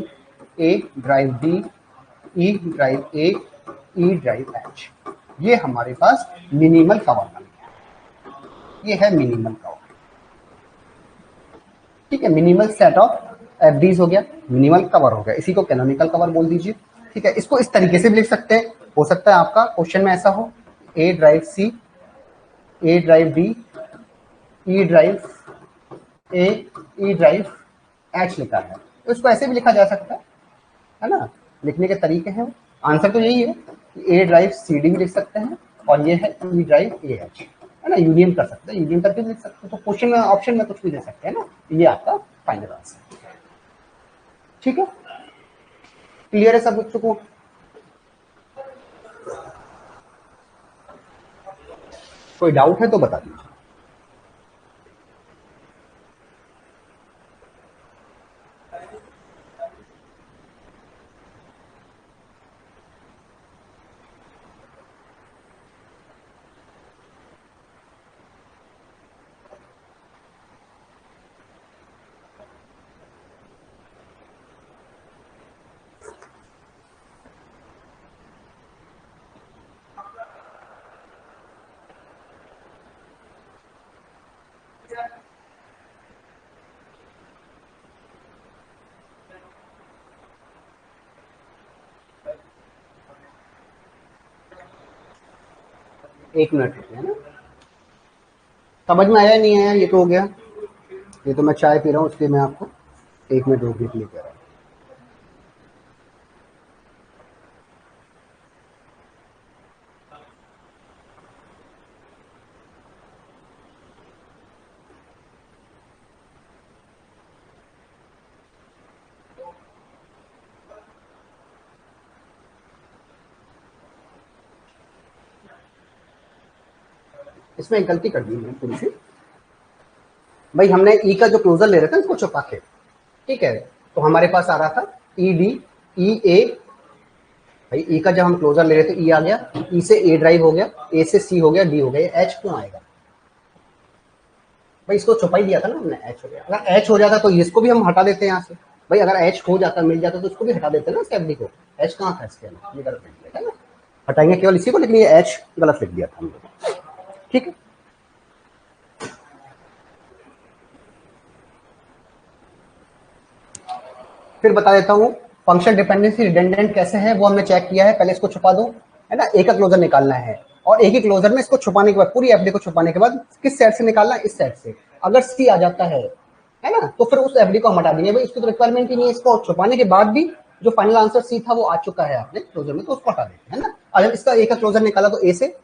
A drive D, E drive A, E drive H, ये हमारे पास मिनिमल कवर बन गया, ये है मिनिमल कवर, ठीक है। मिनिमल सेट ऑफ एफडीज हो गया, मिनिमल कवर हो गया, इसी को कैनोनिकल कवर बोल दीजिए, ठीक है। इसको इस तरीके से भी लिख सकते हैं, हो सकता है आपका क्वेश्चन में ऐसा हो, ए drive C, A drive D, E drive A, E drive H लिखा है, तो इसको ऐसे भी लिखा जा सकता है ना, लिखने के तरीके हैं। आंसर तो यही है कि ए ड्राइव सी डी भी लिख सकते हैं, और ये है ई ड्राइव ए एच, है ना, यूनियन कर सकते हैं, यूनियन करके भी लिख सकते हैं, तो क्वेश्चन में ऑप्शन में कुछ भी दे सकते हैं ना, ये आपका फाइनल आंसर, ठीक है। क्लियर है सब बच्चों को? कोई डाउट है तो बता दीजिए। एक मिनट है ना, समझ में आया नहीं आया, ये तो हो गया, ये तो मैं चाय पी रहा हूँ इसलिए मैं आपको एक मिनट रोकने के लिए कह रहा हूँ। इसमें एक गलती कर दी मैंने थोड़ी सी, भाई हमने ई का जो क्लोजर ले रहे थे इसको छुपा के, ठीक है, तो हमारे पास आ रहा था ई डी, ई ए, भाई ई का जब हम क्लोजर ले रहे थे ई आ गया, ई से ए ड्राइव हो गया, ए से सी हो गया, डी हो गया, एच क्यों आएगा भाई, इसको छुपा ही दिया था ना हमने, एच हो गया, अगर एच हो जाता तो इसको भी हम हटा देते हैं यहाँ से, भाई अगर एच हो जाता मिल जाता तो इसको भी हटा देते ना इस एफडी को, एच कहाँ था इसके अंदर, ये गलत लिख दिया था ना, हटाएंगे केवल इसी को, लेकिन ये एच गलत लिख दिया था हमने, ठीक है। फिर बता देता हूँ फंक्शन डिपेंडेंसी रिडंडेंट कैसे है, वो हमने चेक किया है, पहले इसको छुपा दो, है ना, एक का क्लोजर निकालना है, और एक ही क्लोजर में इसको छुपाने के बाद, पूरी एफडी को छुपाने के बाद किस सेट से निकालना है, इस सेट से, अगर सी आ जाता है ना, तो फिर उस एफडी को हम हटा देंगे, भाई इसकी तो रिक्वायरमेंट ही नहीं है, इसको छुपाने के बाद भी जो फाइनल आंसर सी था वो आ चुका है आपने क्लोजर में, तो उसको हटा देंगे, है ना। अगर इसका ए का क्लोजर निकाला तो ए से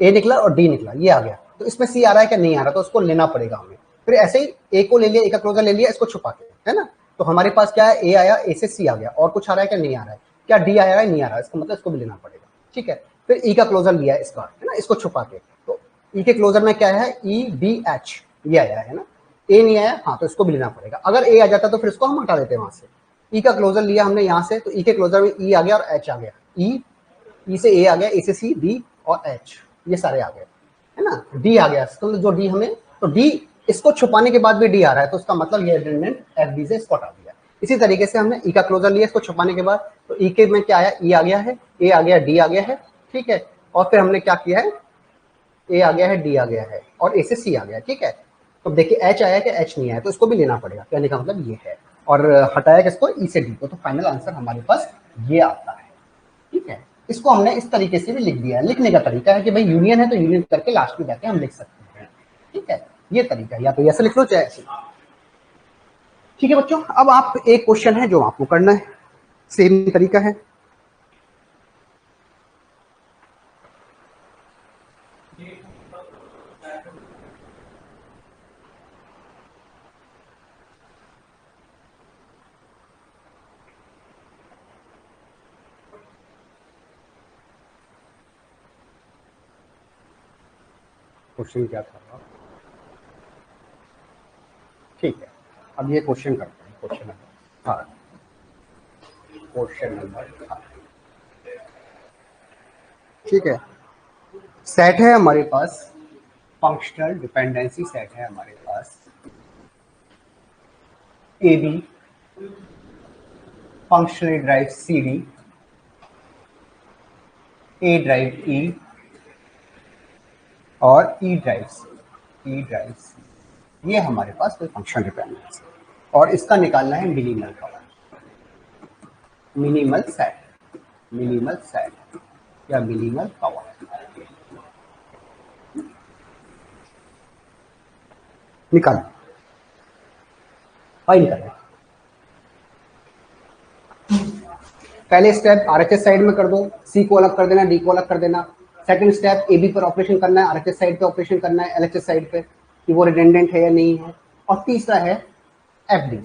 ए निकला और डी निकला, ये आ गया, तो इसमें सी आ रहा है क्या, नहीं आ रहा, तो उसको लेना पड़ेगा हमें, फिर ऐसे ही ए को ले लिया, ए का क्लोजर ले लिया, इसको छुपा के, है ना, तो हमारे पास क्या है, ए आया, ए से सी आ गया, और कुछ आ रहा है क्या, नहीं आ रहा है, क्या डी आया है, नहीं आ रहा है, इसका मतलब इसको भी लेना पड़ेगा, ठीक है। फिर ई का क्लोजर लिया इसका, है ना, इसको छुपा के, तो ई के क्लोजर में क्या है, ई बी एच, ये आया है ना, ए नहीं आया, हाँ तो इसको भी लेना पड़ेगा, अगर ए आ जाता तो फिर इसको हम हटा देते हैं वहां से, ई का क्लोजर लिया हमने यहाँ से, तो ई के क्लोजर में ई आ गया और एच आ गया, ई से ए आ गया, ए से सी, डी और एच, ये सारे आ गए, है ना, डी आ गया, तो जो डी हमें, तो डी इसको छुपाने के बाद भी डी आ रहा है, तो उसका मतलब ये रिडंडेंट एफडी से इसको हटा दिया। इसी तरीके से हमने ई का क्लोजर लिया इसको छुपाने के बाद, तो ई के में क्या आया, ई आ गया है, ए आ गया, डी आ गया है, ठीक है, और फिर हमने क्या किया है, ए आ गया है, डी आ गया है, और ए से सी आ गया, ठीक है। तो देखिए एच आया कि एच नहीं आया, तो इसको भी लेना पड़ेगा, कहने का मतलब ये है, और हटाया किसको, ई से डी को, तो फाइनल आंसर हमारे पास ये आता है, ठीक है। इसको हमने इस तरीके से भी लिख दिया है, लिखने का तरीका है कि भाई यूनियन है तो यूनियन करके लास्ट में जाके हम लिख सकते हैं, ठीक है, ये तरीका है, या तो ऐसे लिख लो चाहे ऐसे, ठीक है बच्चों। अब आप एक क्वेश्चन है जो आपको करना है, सेम तरीका है। क्वेश्चन क्या था? ठीक है, अब ये क्वेश्चन करते हैं। क्वेश्चन नंबर, हाँ, क्वेश्चन नंबर, हाँ, ठीक है। सेट है हमारे पास, फंक्शनल डिपेंडेंसी सेट है हमारे पास, A B functionally drive C D, A drive E और ई ड्राइव सी। ये हमारे पास कोई फंक्शनल डिपेंडेंसी और इसका निकालना है मिनिमल कवर, मिनिमल सेट या मिनिमल कवर निकालना। फाइंड करना, पहले स्टेप आरएचएस साइड में कर दो, सी को अलग कर देना, डी को अलग कर देना। सेकंड स्टेप ए बी पर ऑपरेशन करना है, आरएचएस साइड पे ऑपरेशन करना है, एलएचएस साइड पे कि वो रिडंडेंट है या नहीं है। और तीसरा है एफडी।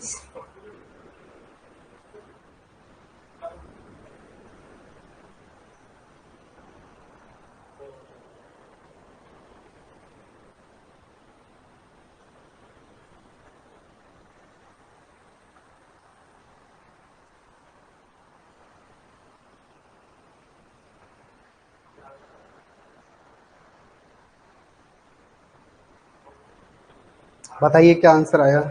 बताइए क्या आंसर आया?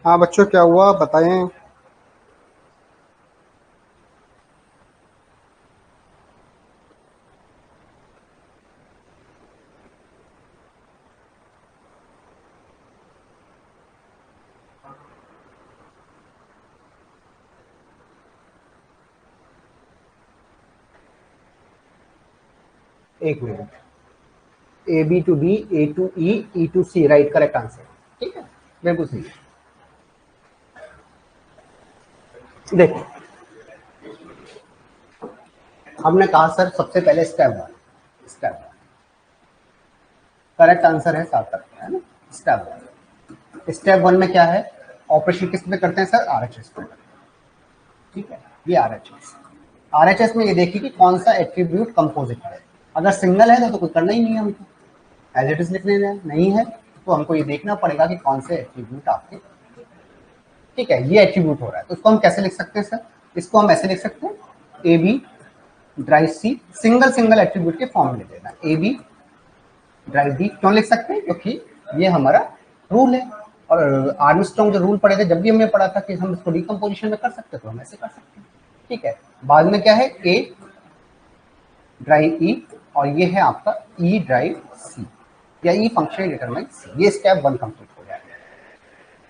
हाँ बच्चों, क्या हुआ बताएं। एक minute, A B to B, A to E, E to C, right, correct answer. ठीक है, बिल्कुल सही। देखो, हमने कहा सर सबसे पहले स्टेप वन करेक्ट आंसर है, सात तक है ना। स्टेप वन में क्या है, ऑपरेशन किस पे करते हैं सर? आरएचएस पे। ठीक है, ये आरएचएस में ये देखिए कि कौन सा एट्रीब्यूट कंपोजिट है। अगर सिंगल है तो कोई करना ही नहीं है हमको, एज इट इज लिख लेना है। नहीं है तो हमको ये देखना पड़ेगा कि कौन से एट्रीब्यूट आपके, ठीक है, ये एट्रीब्यूट हो रहा है। तो इसको हम कैसे लिख सकते हैं सर? इसको हम ऐसे लिख सकते हैं, A B drive C, single attribute के फॉर्म में लेना, ए बी ड्राइव डी। क्यों लिख सकते हैं? क्योंकि ये हमारा रूल है। और आर्मस्ट्रॉन्ग जो रूल पढ़े थे, जब भी हमने पढ़ा था कि हम इसको डिकम्पोजिशन में कर सकते, तो हम ऐसे कर सकते हैं। ठीक है, बाद में क्या है, ए ड्राइव ई और ये है आपका ई ड्राइव सी या ई फंक्शन डिटरमाइन सी। ये स्टेप वन कंप्लीट हो जाएगा।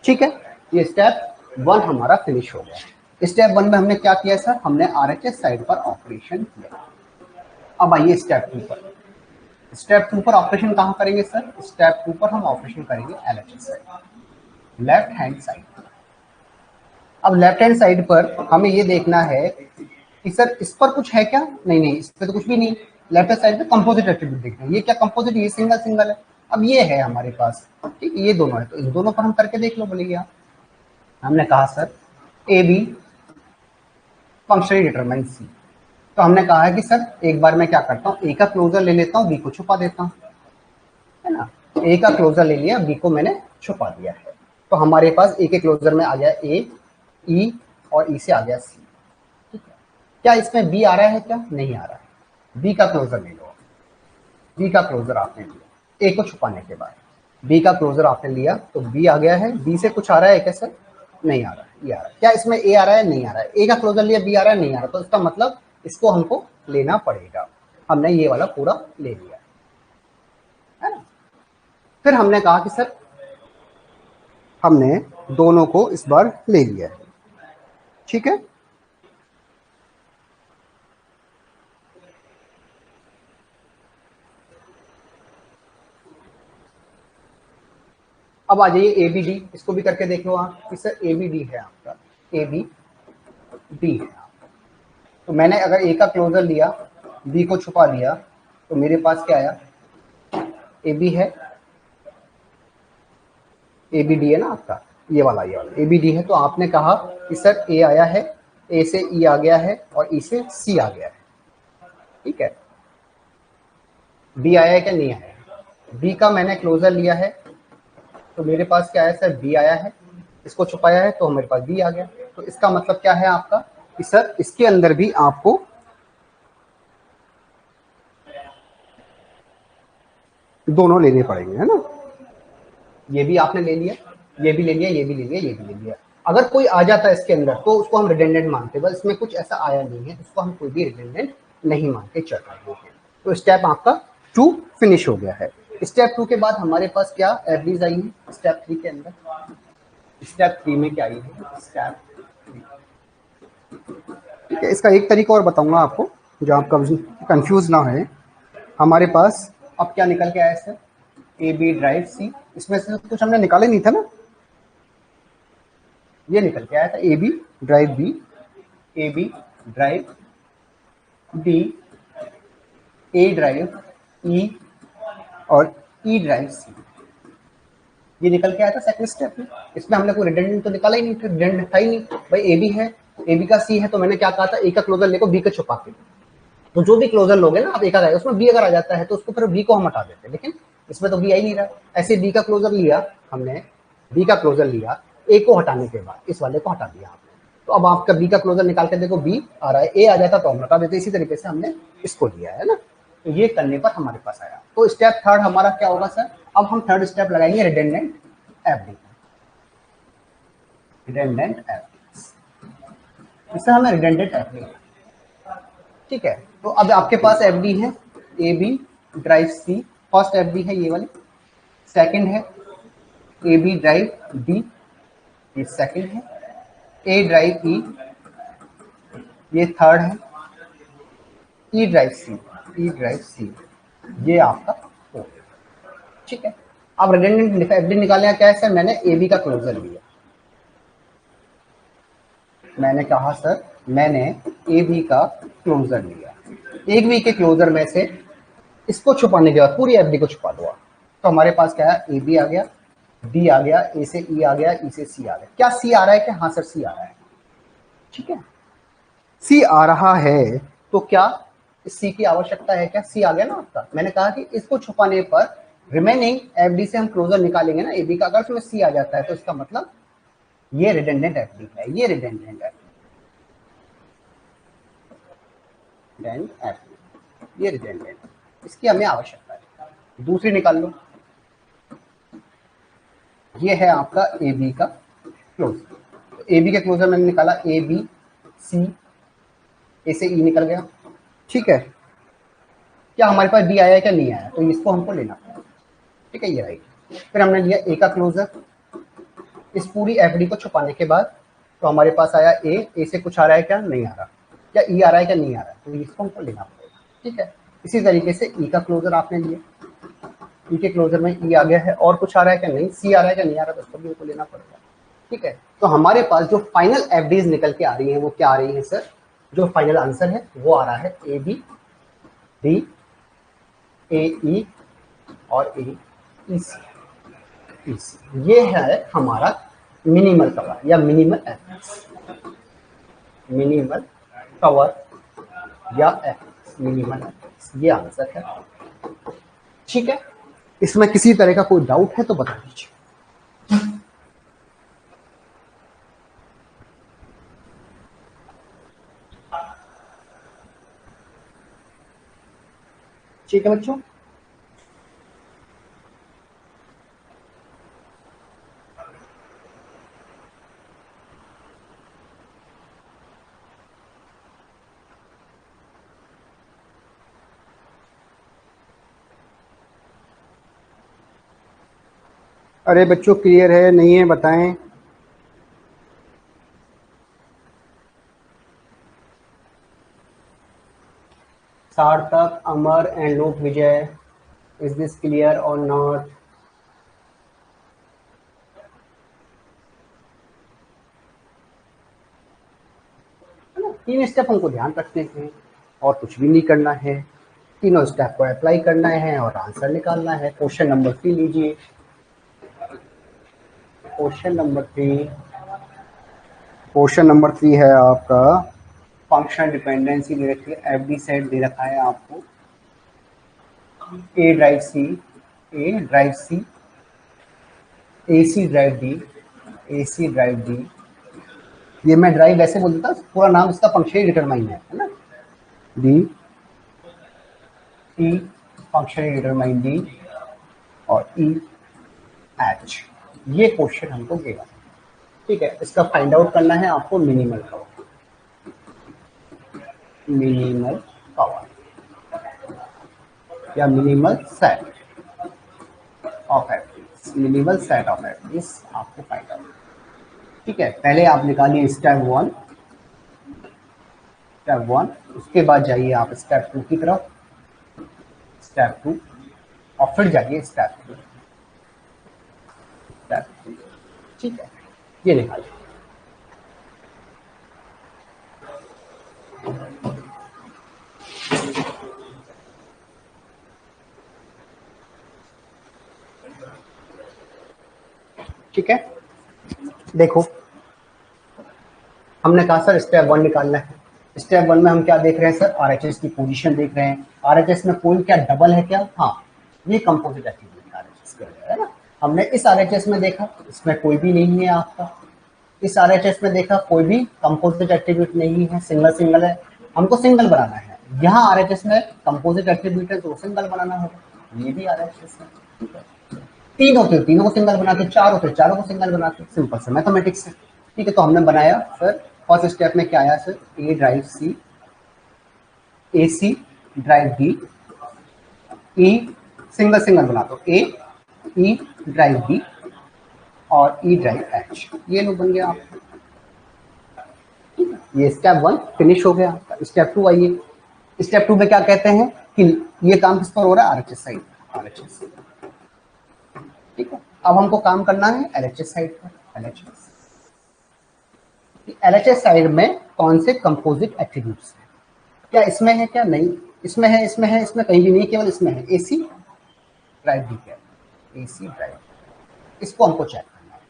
ठीक है, ये स्टेप 1 हमारा फिनिश हो गया। स्टेप 1 में हमने क्या किया सर, हमने आरएचएस साइड पर ऑपरेशन किया। अब आइए स्टेप 2 पर। स्टेप 2 पर ऑपरेशन कहाँ करेंगे सर, स्टेप 2 पर हम ऑपरेशन करेंगे LHS side, left hand side. अब लेफ्ट हैंड साइड पर हमें ये देखना है कि सर इस पर कुछ है क्या, नहीं नहीं इस पर तो कुछ भी नहीं। लेफ्ट हैंड साइड पे कंपोजिट एट्रीब्यूट देखना है, ये क्या कंपोजिट, ये सिंगल सिंगल है। अब ये है हमारे पास, ठीक है, ये दोनों है, तो इन दोनों पर हम करके देख लो, बोलेगी आप। हमने कहा sir A B functionally determine C, तो हमने कहा है कि सर एक बार मैं क्या करता हूँ, ए का क्लोजर ले लेता हूँ, बी को छुपा देता हूँ, है ना। ए का क्लोजर ले लिया, बी को मैंने छुपा दिया है, तो हमारे पास ए के क्लोजर में आ गया ए, ई और ई से आ गया सी। ठीक है, क्या इसमें बी आ रहा है, क्या नहीं आ रहा है। बी का क्लोजर ले लो, बी का क्लोजर आपने लिया ए को छुपाने के बाद, बी का क्लोजर आपने लिया तो बी आ गया है। बी से कुछ आ रहा है कैसे, नहीं आ रहा है, ये आ रहा है। क्या इसमें ए आ रहा है, नहीं आ रहा है। ए का क्लोजर लिया, बी आ रहा है, नहीं आ रहा, तो इसका मतलब इसको हमको लेना पड़ेगा। हमने ये वाला पूरा ले लिया है ना। फिर हमने कहा कि सर हमने दोनों को इस बार ले लिया है, ठीक है। अब आ जाइए ए बी डी, इसको भी करके देख लो आप कि सर ए बी डी है आपका, ए बी डी है आपका। तो मैंने अगर ए का क्लोजर लिया, बी को छुपा लिया, तो मेरे पास क्या आया, ए बी है, ए बी डी है ना आपका, ये वाला ए बी डी है। तो आपने कहा कि सर ए आया है, ए से ई आ गया है और ई से सी आ गया है, ठीक है। बी आया है क्या, नहीं आया। बी का मैंने क्लोजर लिया है, तो मेरे पास क्या आया सर, बी आया है, इसको छुपाया है तो मेरे पास बी आ गया। तो इसका मतलब क्या है आपका कि सर इसके अंदर भी आपको दोनों लेने पड़ेंगे, है ना। ये भी आपने ले लिया, ये भी ले लिया, ये भी ले लिया, ये भी ले लिया। अगर कोई आ जाता है इसके अंदर तो उसको हम रिडेंडेंट मानते हैं, बस इसमें कुछ ऐसा आया नहीं है, उसको हम कोई भी रिडेंडेंट नहीं मानते चल रहे हैं। तो स्टेप आपका 2 फिनिश हो गया है। स्टेप 2 के बाद हमारे पास क्या एवरीज आई है स्टेप 3 के अंदर। स्टेप 3 में क्या आई है, स्टेप 3, ठीक है। इसका एक तरीका और बताऊंगा आपको जो आपका कंफ्यूज ना है। हमारे पास अब क्या निकल के आया sir, A B drive C, इसमें से कुछ हमने निकाले नहीं था ना, ये निकल के आया था A B drive B, A B drive D, A drive E और ई ड्राइव सी, ये निकल के आया था सेकंड स्टेप में। इसमें हमने कोई रिडंडेंट तो निकाला ही नहीं, फिर रिडंडेंट था ही नहीं भाई। ए बी है, ए बी का सी है, तो मैंने क्या कहा था, ए का क्लोजर लेको बी के छुपा के, तो जो भी क्लोजर लोगे ना आप ए का रहेगा, उसमें बी अगर आ जाता है तो उसको फिर बी को हम हटा देते हैं, लेकिन इसमें तो बी आ ही नहीं रहा। ऐसे बी का क्लोजर लिया हमने, बी का क्लोजर लिया, ए को हटाने के बाद इस वाले को हटा दिया आपने, तो अब आपका बी का क्लोजर निकाल के देखो बी आ रहा है, ए आ जाता तो हम हटा देते। इसी तरीके से हमने इसको लिया है ना, तो ये करने पर हमारे पास आया। तो स्टेप थर्ड हमारा क्या होगा सर, अब हम थर्ड स्टेप लगाएंगे रिडेंडेंट एफडी, रिडेंडेंट एफडी, इससे हमें रिडेंडेंट एफडी, ठीक है। तो अब आपके पास एफडी है A B drive C, first FD है ये वाली, सेकंड है ए बी ड्राइव डी, ये सेकंड है, ए ड्राइव ई, ये थर्ड है, E drive C, E drive C, ये आपका फोर्थ, ठीक है। अब रिडेंडेंट एफडी निकालने का क्या है सर, मैंने ए बी का क्लोजर लिया, मैंने कहा सर मैंने ए बी का क्लोजर लिया, ए बी के क्लोजर में से इसको छुपाने के बाद पूरी एफडी को छुपा दूंगा, तो हमारे पास क्या है, ए बी आ गया, बी आ गया, ए से ई आ गया, ई से सी आ गया। क्या सी आ रहा है क्या, हाँ सर सी आ रहा है, ठीक है। सी आ रहा है तो क्या सी की आवश्यकता है क्या, सी आ गया ना आपका। मैंने कहा कि इसको छुपाने पर रिमेनिंग एफडी से हम क्लोजर निकालेंगे ना ए बी का, अगर उसमें सी आ जाता है तो इसका मतलब ये रिडेंडेंट एफडी है, ये रिडेंडेंट एफडी, ये रिडेंडेंट, इसकी हमें आवश्यकता है। दूसरी निकाल लो, ये है आपका ए बी का क्लोजर, तो ए बी के क्लोजर मैंने निकाला ए बी सी, ए से ई निकल गया, ठीक है। क्या हमारे पास डी आया है क्या, नहीं आया, तो इसको हमको लेना पड़ा, ठीक है, ये राइट। फिर हमने लिया ए का क्लोजर, इस पूरी एफडी को छुपाने के बाद तो हमारे पास आया ए से कुछ आ रहा है क्या, नहीं आ रहा, क्या ई आ रहा है क्या, नहीं आ रहा है, तो इसको हमको लेना पड़ेगा। ठीक है, इसी तरीके से ई का क्लोजर आपने लिया, ई के क्लोजर में ई आ गया है, और कुछ आ रहा है क्या, नहीं, सी आ रहा है क्या, नहीं आ रहा, तो उसको भी हमको लेना पड़ेगा। ठीक है, तो हमारे पास जो फाइनल एफडीज निकल के आ रही है वो क्या आ रही है सर, जो फाइनल आंसर है वो आ रहा है ए बी डी ए ई और ए ई सी। ये है हमारा मिनिमल कवर या मिनिमल एफएक्स, मिनिमल कवर या एफएक्स, मिनिमल एफएक्स, ये आंसर है। ठीक है, इसमें किसी तरह का कोई डाउट है तो बता दीजिए। ठीक है बच्चों, अरे बच्चों क्लियर है नहीं है बताएं। सार्थक, अमर एंड लोक विजय, इज दिस क्लियर और नॉट? तीन स्टेप हमको ध्यान रखने हैं और कुछ भी नहीं करना है, तीनों स्टेप को अप्लाई करना है और आंसर निकालना है। क्वेश्चन नंबर 3 लीजिए, क्वेश्चन नंबर 3, क्वेश्चन नंबर 3 है आपका फंक्शनल डिपेंडेंसी दे रखी है, एफ डी सेट दे रखा है आपको, ए ड्राइव सी, ए ड्राइव सी, ए सी ड्राइव डी, ए सी ड्राइव डी। ये मैं ड्राइव ऐसे बोल देता, पूरा नाम इसका फंक्शनली डिटरमाइन है ना, D E functionally determine D और ई एच। ये क्वेश्चन हमको देगा। ठीक है, इसका फाइंड आउट करना है आपको मिनिमल कवर, मिनिमल कवर या minimal set of F, minimal set of F आपको फाइंड आउट। ठीक है, पहले आप निकालिए स्टेप 1, स्टेप 1, उसके बाद जाइए आप स्टेप 2 की तरफ, स्टेप 2, और फिर जाइए स्टेप 3, स्टेप 3। ठीक है, ये निकालिए। ठीक है, देखो हमने कहा सर स्टेप 1 निकालना है। स्टेप 1 में हम क्या देख रहे हैं सर, आरएचएस की पोजीशन देख रहे हैं। आरएचएस में कोई क्या डबल है क्या, हाँ, ये कंपोजिट एट्रीब्यूट आरएचएस के है ना। हमने इस आरएचएस में देखा, इसमें कोई भी नहीं है आपका। इस आरएचएस में देखा, कोई भी कंपोजिट एट्रीब्यूट नहीं है, सिंगल सिंगल है, हमको सिंगल बनाना है। यहाँ आरएचएस में कंपोजिट एट्रीब्यूट है तो सिंगल बनाना होगा। ये भी आरएचएस है, ठीक है। तीन होते हैं, तीनों को सिंगल बनाते, चार होते हैं, चारों को सिंगल बनाते, सिंपल से मैथमेटिक्स है। ठीक है, तो हमने बनाया सर, फर्स्ट स्टेप में क्या आया सर, ए ड्राइव सी, ए सी ड्राइव डी, ई सिंगल सिंगल बना दो, ए ई ड्राइव डी और ई ड्राइव एच, ये लोग बन गया आपका। ये स्टेप 1 फिनिश हो गया आपका। स्टेप 2 आइए, स्टेप 2 में क्या कहते हैं कि ये काम किस पर हो रहा है, आरएचएस साइड, आरएचएस। ठीक है, अब हमको काम करना है एलएचएस साइड पर, एलएचएस। एलएचएस साइड में कौन से कंपोजिट एट्रीब्यूट्स हैं, क्या इसमें है क्या, नहीं, इसमें है, इसमें है, इसमें कहीं भी नहीं, केवल इसमें है, एसी ड्राइव डी है, एसी ड्राइव, इसको हमको चेक करना है।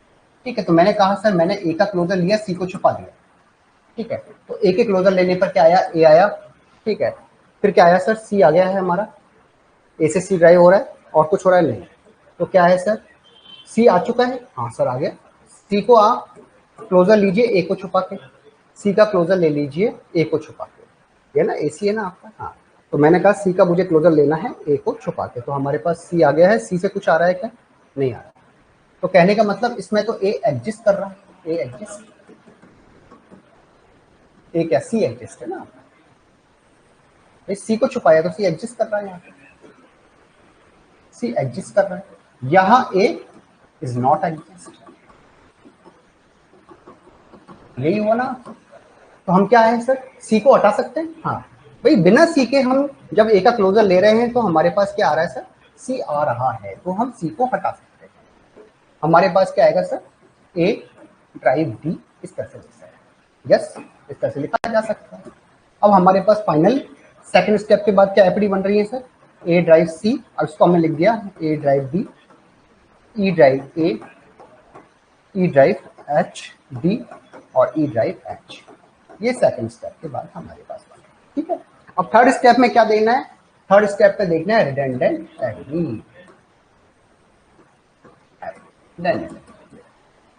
ठीक है, तो मैंने कहा सर मैंने ए का क्लोजर लिया, सी को छुपा दिया। ठीक है, तो ए के क्लोजर लेने पर क्या आया, ए आया। ठीक है, फिर क्या आया सर, सी आ गया है हमारा, ए से सी ड्राइव हो रहा है और कुछ हो रहा है नहीं, तो क्या है सर, सी आ चुका है, हाँ सर आ गया। सी को आप क्लोजर लीजिए ए को छुपा के, सी का क्लोजर ले लीजिए ए को छुपा के, ये ना ए सी है ना आपका, हाँ। तो मैंने कहा सी का मुझे क्लोजर लेना है ए को छुपा के, तो हमारे पास सी आ गया है। सी से कुछ आ रहा है क्या, नहीं आ रहा, तो कहने का मतलब इसमें तो ए एग्जिस्ट कर रहा है, ए एग्जिस्ट, ए क्या, सी एग्जिस्ट है ना, सी को छुपाया तो सी एग्जिस्ट कर रहा है, यहाँ पे सी एग्जिस्ट कर रहा है, यहाँ ए इज नॉट एग्जिस्ट, यही हुआ ना। तो हम क्या है सर, सी को हटा सकते हैं। हाँ भाई, बिना सी के हम जब ए का क्लोजर ले रहे हैं तो हमारे पास क्या आ रहा है सर, सी आ रहा है, तो हम सी को हटा सकते हैं। हमारे पास क्या आएगा सर, ए ड्राइव डी, इस तरह से लिख सकते हैं। यस, इस तरह से लिखा जा सकता है। अब हमारे पास फाइनल सेकंड स्टेप के बाद क्या एफडी बन रही है सर, ए ड्राइव सी, अब इसको हमने लिख दिया ए drive D, E drive A, E drive H D और ई ड्राइव एच। ये सेकंड स्टेप के बाद हमारे पास बना। ठीक है, अब थर्ड स्टेप में क्या देना है, थर्ड स्टेप पे देखना है रिडंडेंट एफडी।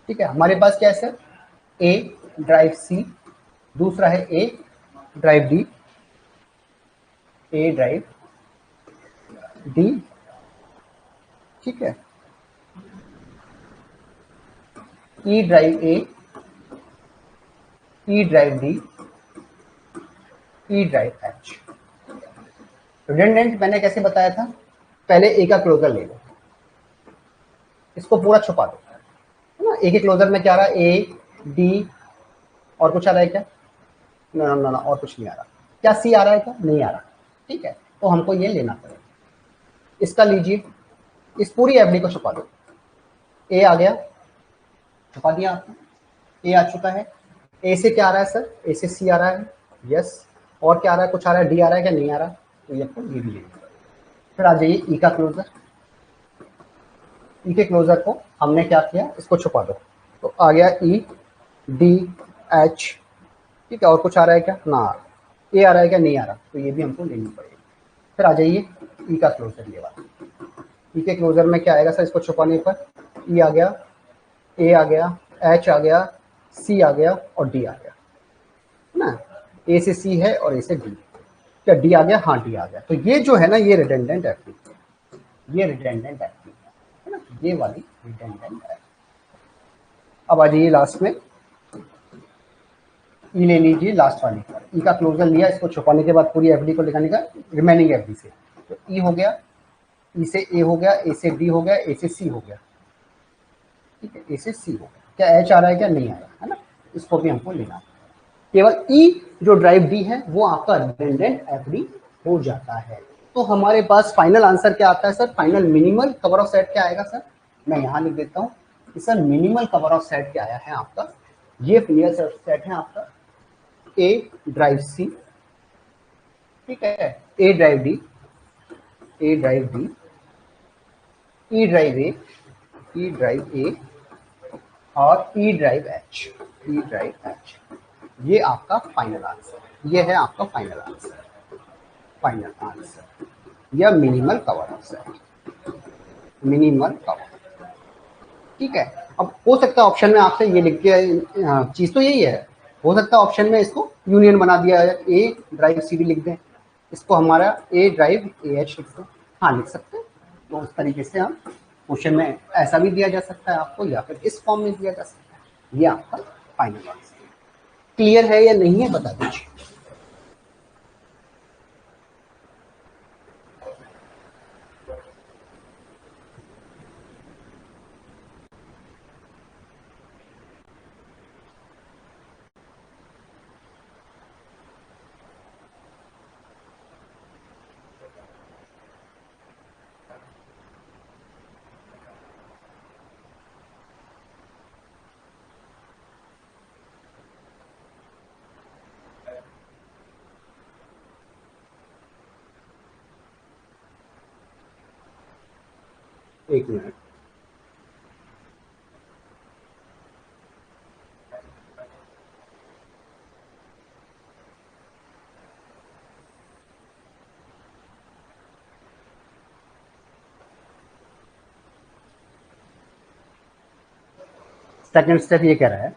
ठीक है, हमारे पास क्या है सर, ए ड्राइव सी, दूसरा है A drive D, A drive D. ठीक है, E drive A, E drive D, E drive H. Redundant मैंने कैसे बताया था, पहले ए का क्लोजर ले लो, इसको पूरा छुपा दो, है ना। ए के क्लोजर में क्या आ रहा है, ए डी और कुछ आ रहा है क्या, ना ना ना, और कुछ नहीं आ रहा। क्या सी आ रहा है क्या, नहीं आ रहा। ठीक है, तो हमको ये लेना पड़ेगा। इसका लीजिए, इस पूरी एफडी को छुपा दो। ए आ गया, छुपा दिया आपने, ए आ चुका है। ए से क्या आ रहा है सर, ए से सी आ रहा है, यस। और क्या आ रहा है, कुछ आ रहा है, डी आ रहा है क्या, नहीं आ रहा, तो ये आपको ये भी लेना पड़ेगा। फिर आ जाइए ई का क्लोजर, ई के क्लोजर को हमने क्या किया, इसको छुपा दो, तो आ गया ई डी एच। ठीक है, और कुछ आ रहा है क्या, ना आ रहा। ए आ रहा है क्या, नहीं आ रहा, तो ये भी हमको लेनी पड़ेगी। फिर आ जाइए ई का क्लोजर, ये वाला ई के क्लोजर में क्या आएगा सर, इसको छुपाने पर ई आ गया, ए आ गया, एच आ गया, सी आ गया और डी आ गया ना। ए से सी है और ए से डी, क्या डी आ गया, हाँ डी आ गया। तो ये जो है ना, ये रिडंडेंट एफडी, ये रिडंडेंट एफडी है ना, ये वाली रिडंडेंट एफडी। अब आ जाइए लास्ट में, ई ले लीजिए लास्ट वाली पर, ई का क्लोजर लिया, इसको छुपाने के बाद पूरी एफडी को निकालने का रिमेनिंग एफडी से, तो ई हो गया, ई से ए हो गया, ए से डी हो गया, ए से सी हो गया। ठीक है, ए से सी हो गया, क्या एच आ रहा है क्या, नहीं आ रहा है ना, इसको भी हमको लेना है। केवल ई जो ड्राइव डी है वो आपका रिडंडेंट एफडी हो जाता है। तो हमारे पास फाइनल आंसर क्या आता है sir, final minimal cover of set क्या आएगा सर, मैं यहाँ लिख देता हूँ कि sir minimal cover of set क्या आया है आपका, ये क्लियर सेट है आपका, ए ड्राइव सी, ठीक है, A drive D, A drive D, E drive A, E drive A और E drive H, E drive H. ये आपका फाइनल आंसर, ये है आपका फाइनल आंसर, फाइनल आंसर या minimal cover of set, minimal cover. ठीक है, अब हो सकता है ऑप्शन में आपसे ये लिख के, चीज तो यही है, हो सकता है ऑप्शन में इसको यूनियन बना दिया है, ए ड्राइव सी भी लिख दें, इसको हमारा ए ड्राइव ए एच लिख दें। हाँ लिख सकते हैं, तो उस तरीके से हम क्वेश्चन में ऐसा भी दिया जा सकता है आपको, या फिर इस फॉर्म में दिया जा सकता है। ये आपका फाइनल आंसर क्लियर है या नहीं है, बता दीजिए। एक मिनट, सेकंड स्टेप ये कह रहा है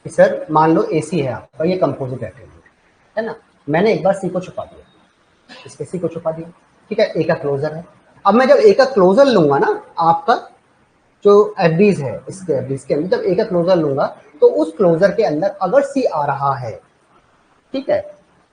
कि सर मान लो एसी है आपका, ये कंपोजिट एट्रीब्यूट है ना, मैंने एक बार सी को छुपा दिया, इसके सी को छुपा दिया, ठीक है, ए का क्लोजर है। अब मैं जब ए का क्लोजर लूंगा ना, आपका जो एफडीज है, इसके एफडीज के अंदर जब ए का क्लोजर लूंगा, तो उस क्लोजर के अंदर अगर सी आ रहा है, ठीक है,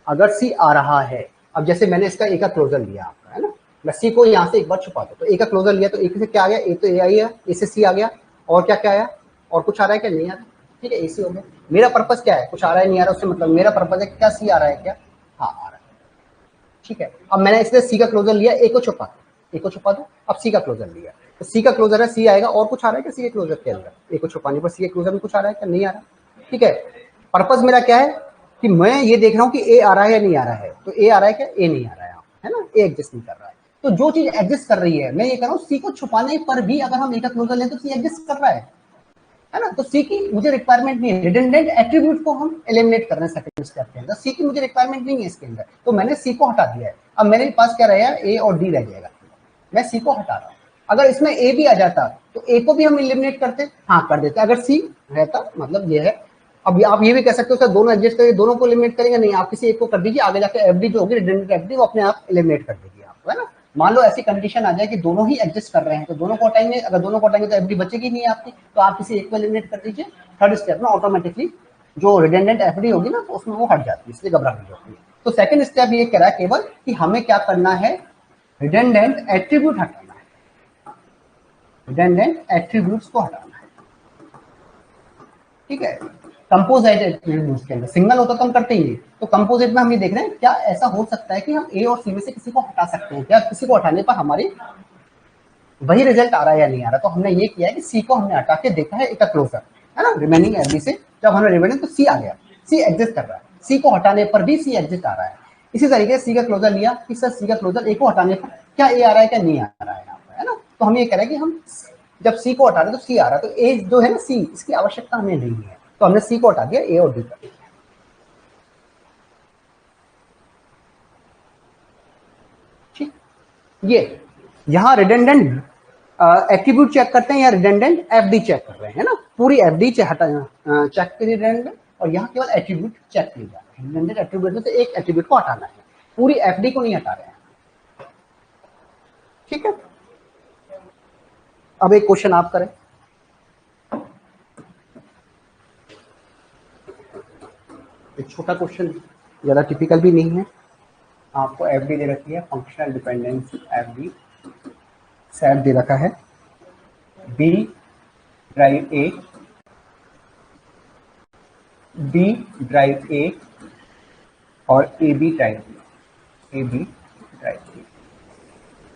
अगर सी आ रहा है, अब जैसे मैंने इसका ए का क्लोजर लिया आपका, है ना, मैं सी को यहाँ से एक बार छुपा दूं, तो ए का क्लोजर लिया तो ए से क्या आ गया, ए तो ए आई है, ए से सी आ गया, और क्या क्या आया, और कुछ आ रहा है क्या, नहीं आ रहा, ठीक है, एसी हो गया। मेरा पर्पस क्या है, कुछ आ रहा है नहीं आ रहा, उससे मतलब मेरा पर्पस है क्या, सी आ रहा है क्या, हाँ आ रहा है, ठीक है। अब मैंने इसलिए सी का क्लोजर लिया, ए को छुपा दो, ए को छुपा दो, अब सी का क्लोजर लिया, तो सी का क्लोजर है, सी आएगा, और कुछ आ रहा है क्या सी के क्लोजर के अंदर, ए को छुपाने पर सी के क्लोजर में कुछ आ रहा है क्या, नहीं आ रहा, ठीक है। पर्पस मेरा क्या है कि मैं ये देख रहा हूँ कि ए आ रहा है या नहीं आ रहा है, तो ए आ रहा है क्या, ए नहीं आ रहा है ना, ए एग्जिस्ट नहीं कर रहा है। तो जो चीज एग्जिस्ट कर रही है, मैं ये कह रहा हूँ सी को छुपाने पर भी अगर हम ए का क्लोजर लें तो सी एग्जिस्ट कर रहा है ना। तो सी की मुझे रिक्वायरमेंट नहीं है, रिडंडेंट एट्रीब्यूट को हम एलिमिनेट कर रहे हैं सेकंड स्टेप के अंदर, सी की मुझे रिक्वायरमेंट नहीं है इसके अंदर, तो मैंने सी को हटा दिया है। अब मेरे पास क्या रहेगा, ए और डी रह जाएगा, मैं सी को हटा रहा हूँ। अगर इसमें ए भी आ जाता तो ए को भी हम एलिमिनेट करते, हाँ कर देते, अगर सी रहता, मतलब ये है। अब आप ये भी कह सकते हो सर दोनों एडजस्ट करेंगे, दोनों को एलिमिनेट करेंगे, नहीं आप किसी एक को कर दीजिए, आगे जाके एफडी जो होगी रिडंडेंट एफडी वो अपने आप एलिमिनेट कर देगी आपको, है ना। मान लो ऐसी कंडीशन आ जाए कि दोनों ही एग्जिस्ट कर रहे हैं, तो दोनों को हटाएंगे, अगर दोनों को हटाएंगे तो एफडी बचेगी नहीं आपकी, तो आप किसी एक को एलिमिनेट कर दीजिए, थर्ड स्टेप में ऑटोमेटिकली जो रिडंडेंट एफडी होगी ना, तो उसमें वो हट जाती है, इसलिए घबराहट होती है। तो सेकंड स्टेप ये कह रहा है केवल कि हमें क्या करना है, रिडंडेंट एट्रीब्यूट हटाना है, रिडंडेंट एट्रीब्यूट्स को हटाना है, ठीक है। कंपोजिट एट्रीब्यूट्स के अंदर सिंगल होता तो हम करते ही नहीं, तो कंपोजिट में हम ये देख रहे हैं क्या ऐसा हो सकता है कि हम ए और सी में से किसी को हटा सकते हैं क्या, किसी को हटाने पर हमारी वही रिजल्ट आ रहा है या नहीं आ रहा। तो हमने ये किया है कि सी को हमने हटा के देखा है एक क्लोजर, है ना, रिमेनिंग एफडी से जब हमने रिमेनिंग तो सी आ गया, सी एग्जिस्ट कर रहा है, सी को हटाने पर भी सी एग्जिस्ट आ रहा है। इसी तरीके से सी का क्लोजर लिया कि सर सी का क्लोजर ए को हटाने पर क्या ए आ रहा है क्या नहीं आ रहा है यहाँ पर, है ना। तो हम ये कह रहे हैं कि हम जब सी को हटा रहे तो सी आ रहा है, तो ए जो है ना सी, इसकी आवश्यकता हमें नहीं है, तो हमने सी को हटा दिया, ए और डी कर दिया, ठीक। ये यहाँ रिडंडेंट एट्रीब्यूट चेक करते हैं या रिडंडेंट एफडी चेक कर रहे हैं ना, पूरी एफडी चेक करिए रिडंडेंट, और यहाँ केवल एट्रीब्यूट चेक किए जा रहे हैं, रिडंडेंट एट्रीब्यूट में से एक एट्रीब्यूट को हटाना है, पूरी एफडी को नहीं हटा रहे हैं, ठीक है। अब एक क्वेश्चन आप करें, एक छोटा क्वेश्चन, ज्यादा टिपिकल भी नहीं है। आपको एफडी दे रखी है, फंक्शनल डिपेंडेंसी एफडी सेट दे रखा है, B drive A, B drive A और A B drive A, A B drive A,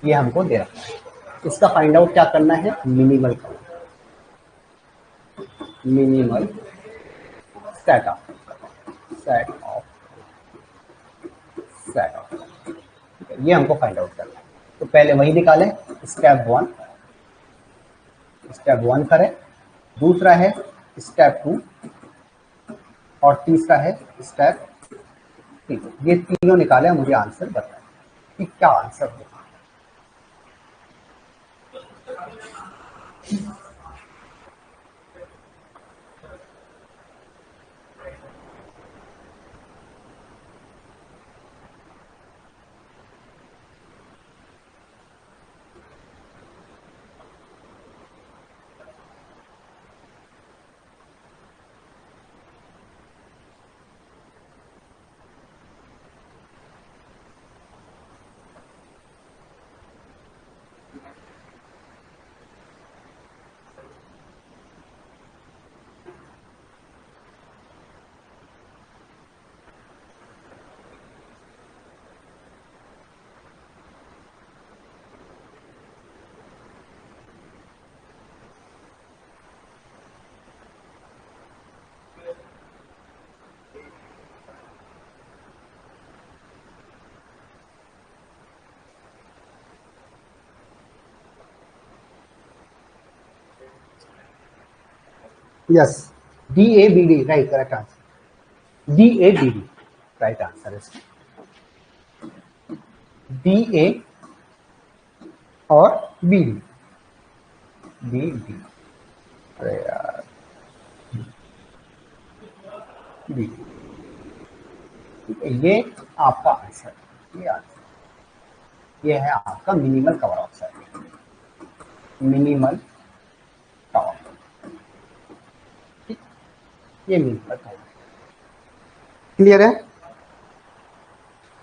ये हमको दे रखा है। इसका फाइंड आउट क्या करना है, minimal cover, minimal set of, set of, set of, ये हमको फाइंड आउट करना है। तो पहले वही निकालें, स्टेप वन, स्टेप वन करें, दूसरा है स्टेप टू, और तीसरा है स्टेप थ्री। ये तीनों निकाले, मुझे आंसर बताएं कि क्या आंसर होगा। Yes, D A B D right, correct answer, D A B D right answer है, डी ए और बी डी, बी डी, अरे यार बी डी, ये आपका आंसर, ये आंसर, ये है आपका minimal cover oxide, minimal cover, ठीक, ये मिनिमल कवर। क्लियर है,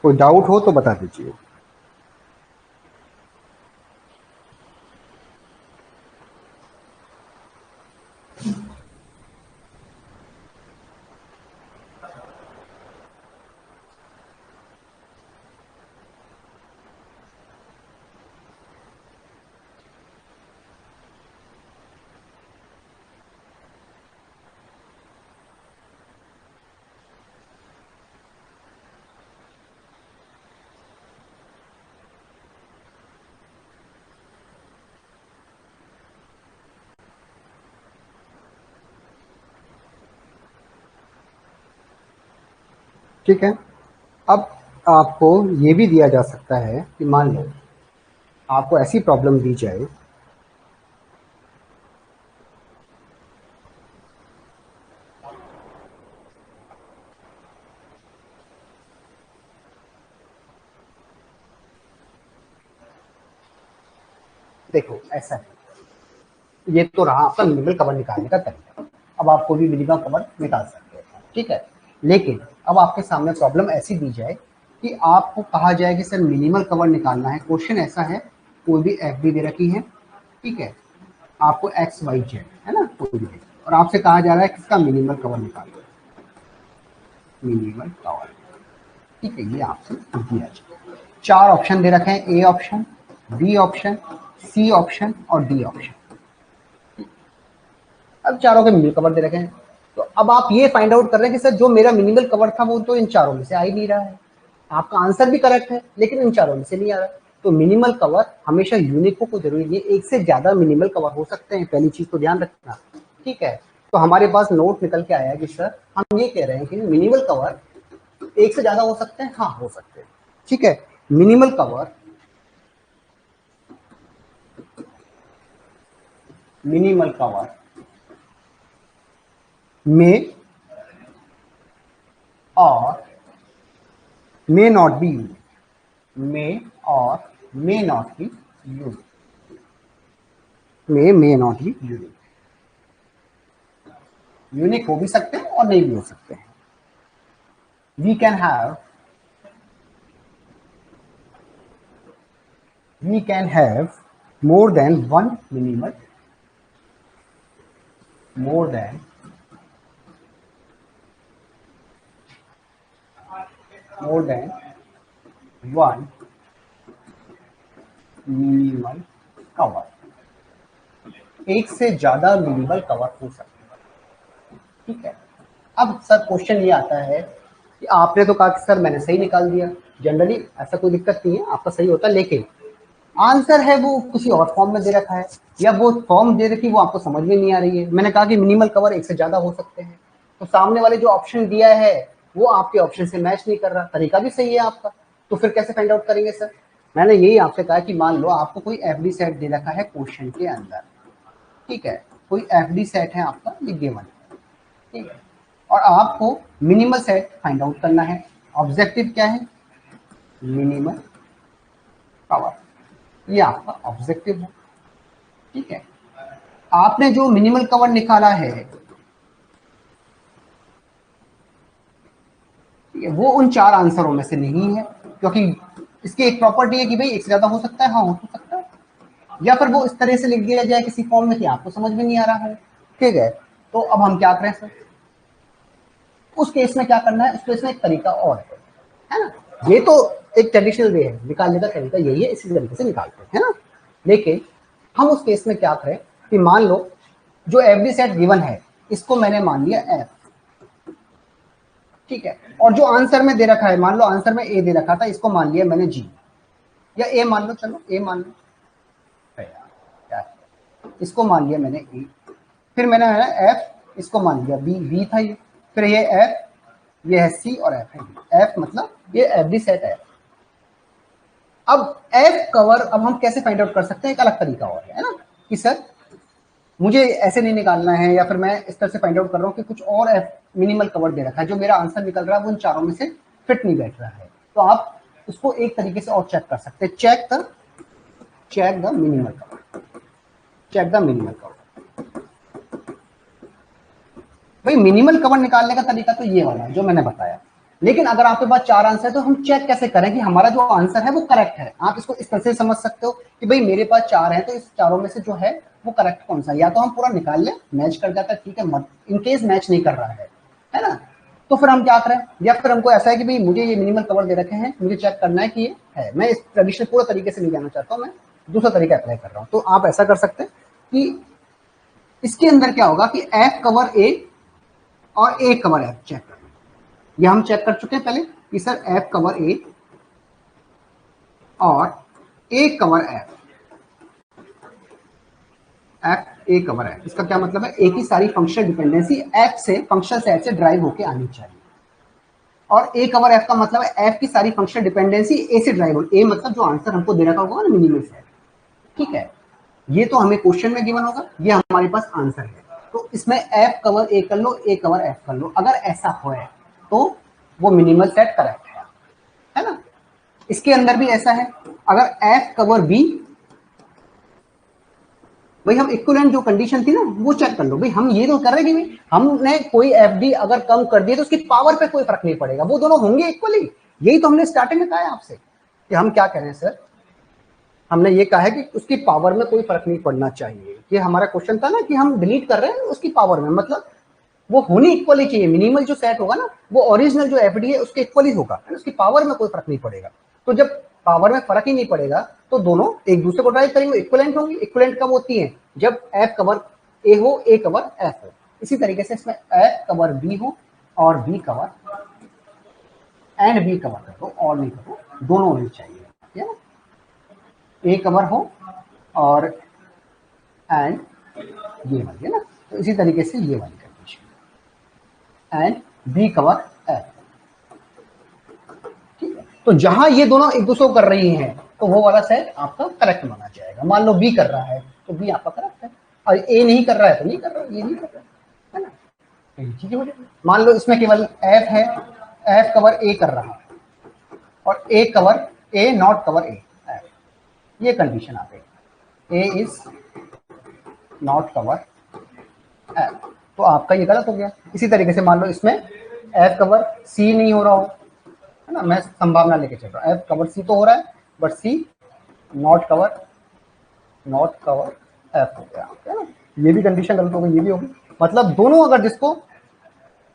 कोई डाउट हो तो बता दीजिए। ठीक है। अब आपको ये भी दिया जा सकता है कि मान लो आपको ऐसी प्रॉब्लम दी जाए, देखो ऐसा है, ये तो रहा आपका मिनिमल कवर निकालने का तरीका। अब आप कोई भी मिनिमम कवर निकाल सकते हैं, ठीक है। लेकिन अब आपके सामने प्रॉब्लम ऐसी दी जाए कि आपको कहा जाए कि सर मिनिमल कवर निकालना है, क्वेश्चन ऐसा है, कोई भी एफ डी दे रखी है, ठीक है, आपको एक्स वाई जेड है ना कोई भी, और आपसे कहा जा रहा है कि इसका मिनिमल कवर निकालो, मिनिमल कवर, ठीक है, ये आपसे दिया जाए। चार ऑप्शन दे रखे हैं, A option, B option, C option और डी ऑप्शन। अब चारों के मिनिमल कवर दे रखे हैं, तो अब आप ये फाइंड आउट कर रहे हैं कि सर जो मेरा मिनिमल कवर था वो तो इन चारों में से आ ही नहीं रहा है। आपका आंसर भी करेक्ट है लेकिन इन चारों में से नहीं आ रहा। तो मिनिमल कवर हमेशा यूनिक हो, कोई जरूरी नहीं है, एक से ज्यादा मिनिमल कवर हो सकते हैं, पहली चीज तो ध्यान रखना, ठीक है। तो हमारे पास नोट निकल के आया कि सर हम ये कह रहे हैं कि मिनिमल कवर एक से ज्यादा हो सकते हैं, हाँ हो सकते हैं, ठीक है। मिनिमल कवर, मिनिमल कवर में और may not be unique, may or may not be unique, may not be unique, unique हो भी सकते हैं और नहीं भी हो सकते हैं। we can have more than one minimal, more than one minimal cover, एक से ज्यादा मिनिमल कवर हो सकते हैं, ठीक है। अब सर क्वेश्चन ये आता है कि आपने तो कहा कि सर मैंने सही निकाल दिया, जनरली ऐसा कोई दिक्कत नहीं है, आपका सही होता है, लेकिन आंसर है वो किसी और फॉर्म में दे रखा है, या वो फॉर्म दे रखी वो आपको समझ में नहीं आ रही है। मैंने कहा कि मिनिमल कवर एक से ज्यादा हो सकते हैं, तो सामने वाले जो ऑप्शन दिया है वो आपके ऑप्शन से मैच नहीं कर रहा, तरीका भी सही है आपका, तो फिर कैसे फाइंड आउट करेंगे सर? मैंने यही आपसे कहा कि मान लो आपको कोई एफडी सेट दे रखा है क्वेश्चन के अंदर, ठीक है, कोई एफडी सेट है आपका, ये गिवन, ठीक है, और आपको मिनिमल सेट फाइंड आउट करना है। ऑब्जेक्टिव क्या है? मिनिमल कवर, ये आपका ऑब्जेक्टिव है, ठीक है। आपने जो मिनिमल कवर निकाला है, वो उन चार आंसरों में से नहीं है, क्योंकि इसकी एक प्रॉपर्टी है कि भाई एक से ज्यादा हो सकता है, हाँ हो तो सकता है, या फिर वो इस तरह से लिख दिया जाए किसी फॉर्म में कि आपको समझ में नहीं आ रहा है, ठीक है। तो अब हम क्या करें सर? उस केस में क्या करना है, उस केस में एक तरीका और है ना, ये तो एक ट्रेडिशनल वे है, निकालने का तरीका यही है, इसी तरीके से निकालते हैं, है ना। लेकिन हम उस केस में क्या करें कि मान लो जो एवरी सेट गिवन है इसको मैंने मान लिया एफ, ठीक है, और जो आंसर में दे रखा है, मान लो आंसर में ए दे रखा था, इसको मान लिया मैंने जी, या ए मान लो, चलो ए मान लो, इसको मान लिया मैंने ए, फिर मैंने एफ, इसको मान लिया बी, बी था ये, फिर ये एफ, ये है सी और एफ है, एफ मतलब ये एवरी सेट है। अब एफ कवर अब हम कैसे फाइंड आउट कर सकते हैं, एक अलग तरीका और है ना, कि सर मुझे ऐसे नहीं निकालना है, या फिर मैं इस तरह से फाइंड आउट कर रहा हूँ कि कुछ और एफ मिनिमल कवर दे रखा है, जो मेरा आंसर निकल रहा है वो इन चारों में से फिट नहीं बैठ रहा है, तो आप उसको एक तरीके से और चेक कर सकते हैं, check the minimal cover, check the minimal cover. भाई मिनिमल कवर निकालने का तरीका तो ये वाला है जो मैंने बताया, लेकिन अगर आपके पास चार आंसर है तो हम चेक कैसे करें कि हमारा जो आंसर है वो करेक्ट है। आप इसको इस तरह से समझ सकते हो कि भाई मेरे पास चार है तो इस चारों में से जो है वो करेक्ट कौन सा है, या तो हम पूरा निकाल लें, मैच कर जाता है, ठीक है, इनकेस मैच नहीं कर रहा है ना, तो फिर हम क्या करें, या फिर हमको ऐसा है कि भाई मुझे ये मिनिमल कवर दे रखे हैं, मुझे चेक करना है कि ये है, मैं इस ट्रेडिशनल पूरा तरीके से नहीं जाना चाहता हूँ, मैं दूसरा तरीका अप्लाई कर रहा हूँ। तो आप ऐसा कर सकते हैं कि इसके अंदर क्या होगा कि एफ कवर ए और ए कवर एफ चेक करना, ये हम चेक कर चुके हैं पहले कि सर एफ कवर ए और A cover F, F A cover F, इसका क्या मतलब है, ए की सारी फंक्शनल डिपेंडेंसी एफ से, फंक्शनल सेट से ड्राइव होके आनी चाहिए, और ए कवर एफ का मतलब है एफ की सारी फंक्शनल डिपेंडेंसी ए से ड्राइव हो। ए मतलब जो आंसर हमको दे रखा होगा ना मिनिमल सेट, ठीक है, ये तो हमें क्वेश्चन में गिवन होगा, ये हमारे पास आंसर है। तो इसमें एफ कवर ए कर लो, ए कवर एफ कर लो, अगर ऐसा हो तो वो मिनिमल सेट करेक्ट है ना। इसके अंदर भी ऐसा है, अगर एफ कवर बी, भाई हम इक्विवेलेंट जो कंडीशन थी ना वो चेक कर लो। भाई हम ये तो कर रहे कि भाई हमने कोई एफडी अगर कम कर दिए तो उसकी पावर पे कोई फर्क नहीं पड़ेगा, वो दोनों होंगे इक्वली। यही तो हमने स्टार्टिंग में कहा है आपसे कि हम क्या कह रहे हैं सर, हमने ये कहा है कि उसकी पावर में कोई फर्क नहीं पड़ना चाहिए। ये हमारा क्वेश्चन था ना कि हम डिलीट कर रहे हैं उसकी पावर में, मतलब वो होनी इक्वली चाहिए। मिनिमल जो सेट होगा ना वो ओरिजिनल जो एफडी है उसके इक्वली होगा, उसकी पावर में कोई फर्क नहीं पड़ेगा। तो जब पावर में फर्क ही नहीं पड़ेगा तो दोनों एक दूसरे को ड्राइव करेंगे, इक्वलेंट होंगी। इक्वलेंट कब होती है, जब एफ कवर ए हो, ए कवर एफ हो। इसी तरीके से इसमें एफ कवर बी हो और B cover and B cover कर दो और नहीं करो, दोनों होनी चाहिए, ठीक है। ए कवर हो और एंड ये वाली है ना, तो इसी तरीके से ये वाली condition and B cover F, ठीक है। तो जहां ये दोनों एक दूसरे को कर रही हैं तो वो वाला सेट आपका करेक्ट माना जाएगा। मान लो बी कर रहा है तो बी आपका करेक्ट है, और ए नहीं कर रहा है तो नहीं कर रहा, ये नहीं कर रहा है ना, तो ये चीजें हो जाएगी। मान लो इसमें केवल एफ है, एफ कवर ए कर रहा है और A cover A not cover ए, ये कंडीशन आ गई, ए इज नॉट कवर एफ, तो आपका ये गलत हो गया। इसी तरीके से मान लो इसमें एफ कवर सी नहीं हो रहा हो, है ना, मैं संभावना लेके चल रहा हूँ, एफ कवर सी तो हो रहा है but C not cover F हो गया, है ना, ये भी कंडीशन गलत हो गई, ये भी होगी। मतलब दोनों अगर जिसको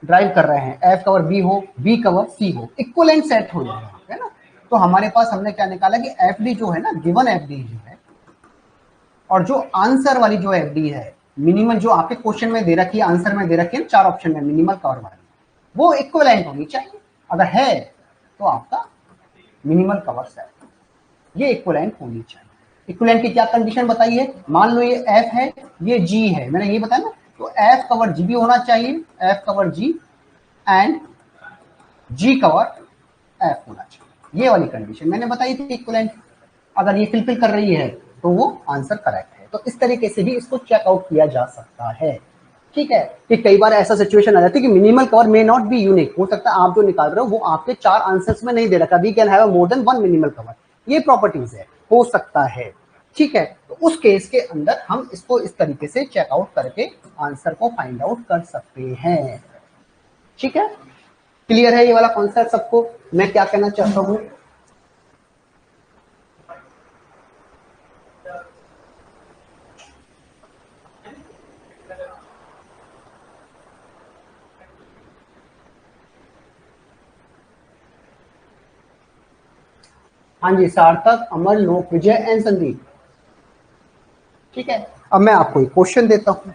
ड्राइव कर रहे हैं, एफ कवर बी हो, बी कवर सी हो, इक्वलेंट सेट हो जाए, है ना। तो हमारे पास हमने क्या निकाला कि एफ डी जो है ना, गिवन एफ डी जो है और जो आंसर वाली जो एफडी है, मिनिमल जो आपके क्वेश्चन में दे रखी है, आंसर में दे रखी है 4 ऑप्शन में मिनिमल कवर वाली, वो इक्विवेलेंट होनी चाहिए। अगर है तो आपका मिनिमल कवर सेट, ये इक्विवेलेंट होनी चाहिए। इक्विवेलेंट की क्या कंडीशन बताई है, मान लो ये एफ है, ये जी है, मैंने ये बताया ना, तो एफ कवर जी भी होना चाहिए, F cover G and G cover F होना चाहिए, ये वाली कंडीशन मैंने बताई थी इक्विवेलेंट। अगर ये फिलफिल कर रही है तो वो आंसर करेक्ट है। तो इस तरीके से भी इसको चेकआउट किया जा सकता है, ठीक है। कि कई बार ऐसा सिचुएशन आ जाती है कि minimal cover may not be unique, हो सकता है आप जो निकाल रहे हो वो आपके 4 आंसर्स में नहीं दे रखा, we can have more than 1 minimal cover, ये प्रॉपर्टीज है, हो सकता है, ठीक है। तो उस केस के अंदर हम इसको इस तरीके से चेकआउट करके आंसर को फाइंड आउट कर सकते हैं, ठीक है। क्लियर है ये वाला कॉन्सेप्ट सबको, मैं क्या कहना चाहता हूं। हाँ जी, सार्थक, अमर, लोक, विजय एंड संदीप, ठीक है। अब मैं आपको एक क्वेश्चन देता हूं,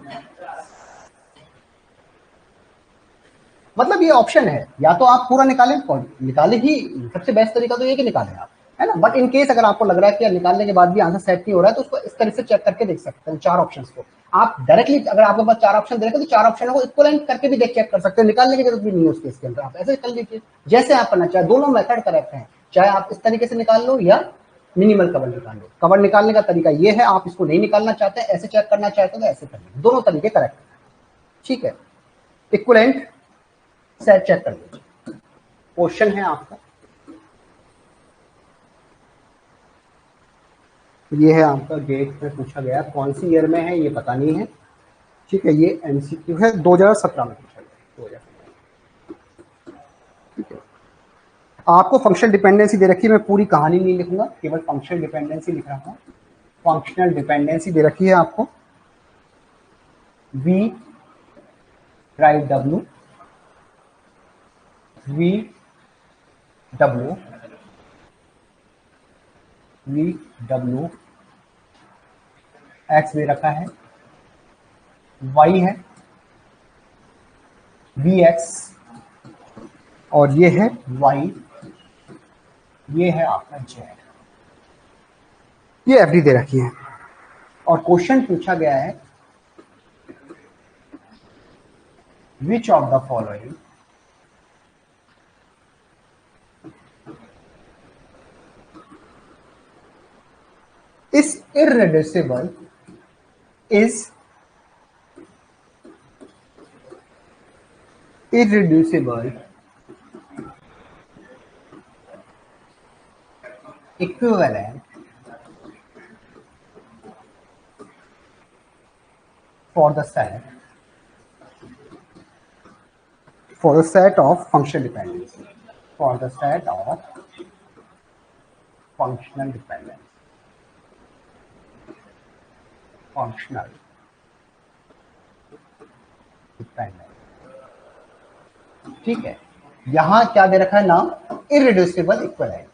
मतलब ये ऑप्शन है, या तो आप पूरा निकालें, निकाले ही सबसे बेस्ट तरीका तो ये कि निकालें आप, है ना। बट इन केस अगर आपको लग रहा है कि निकालने के बाद भी आंसर सेट नहीं हो रहा है तो उसको इस तरह से चेक करके देख सकते हैं 4 ऑप्शंस को। आप डायरेक्टली अगर आपके पास 4 ऑप्शन दे रखे तो 4 ऑप्शन को इक्वलेंट करके भी देख चेक कर सकते हैं, निकालने की जरूरत भी नहीं है उस केस के अंदर, आप ऐसे कर लीजिए जैसे आप करना चाहे, दोनों मेथड करेक्ट है, चाहे आप इस तरीके से निकाल लो या मिनिमल कवर निकाल लो। कवर निकालने का तरीका ये है, आप इसको नहीं निकालना चाहते ऐसे चेक करना चाहते हो तो ऐसे कर लीजिए, दोनों तरीके करेक्ट है, ठीक है। इक्वलेंट सेट चेक कर लीजिए, क्वेश्चन है आपका, ये है आपका गेट में पूछा गया, कौन सी ईयर में है ये पता नहीं है, ठीक है। ये एमसीक्यू है, 2017 में पूछा गया, 2017, ठीक है। आपको फंक्शनल डिपेंडेंसी दे रखी है, मैं पूरी कहानी नहीं लिखूंगा, केवल फंक्शनल डिपेंडेंसी लिख रहा हूं। फंक्शनल डिपेंडेंसी दे रखी है आपको, V right W, V W, V W, X दे रखा है, वाई है, वी एक्स, और ये है वाई, ये है आपका जेड, ये एफडी दे रखी है। और क्वेश्चन पूछा गया है, which of the following irreducible is irreducible equivalent for the set of functional dependency, for the set of functional dependence, functional dependence। ठीक है, यहां क्या दे रखा है नाम, इररिड्यूसिबल इक्विवेलेंट।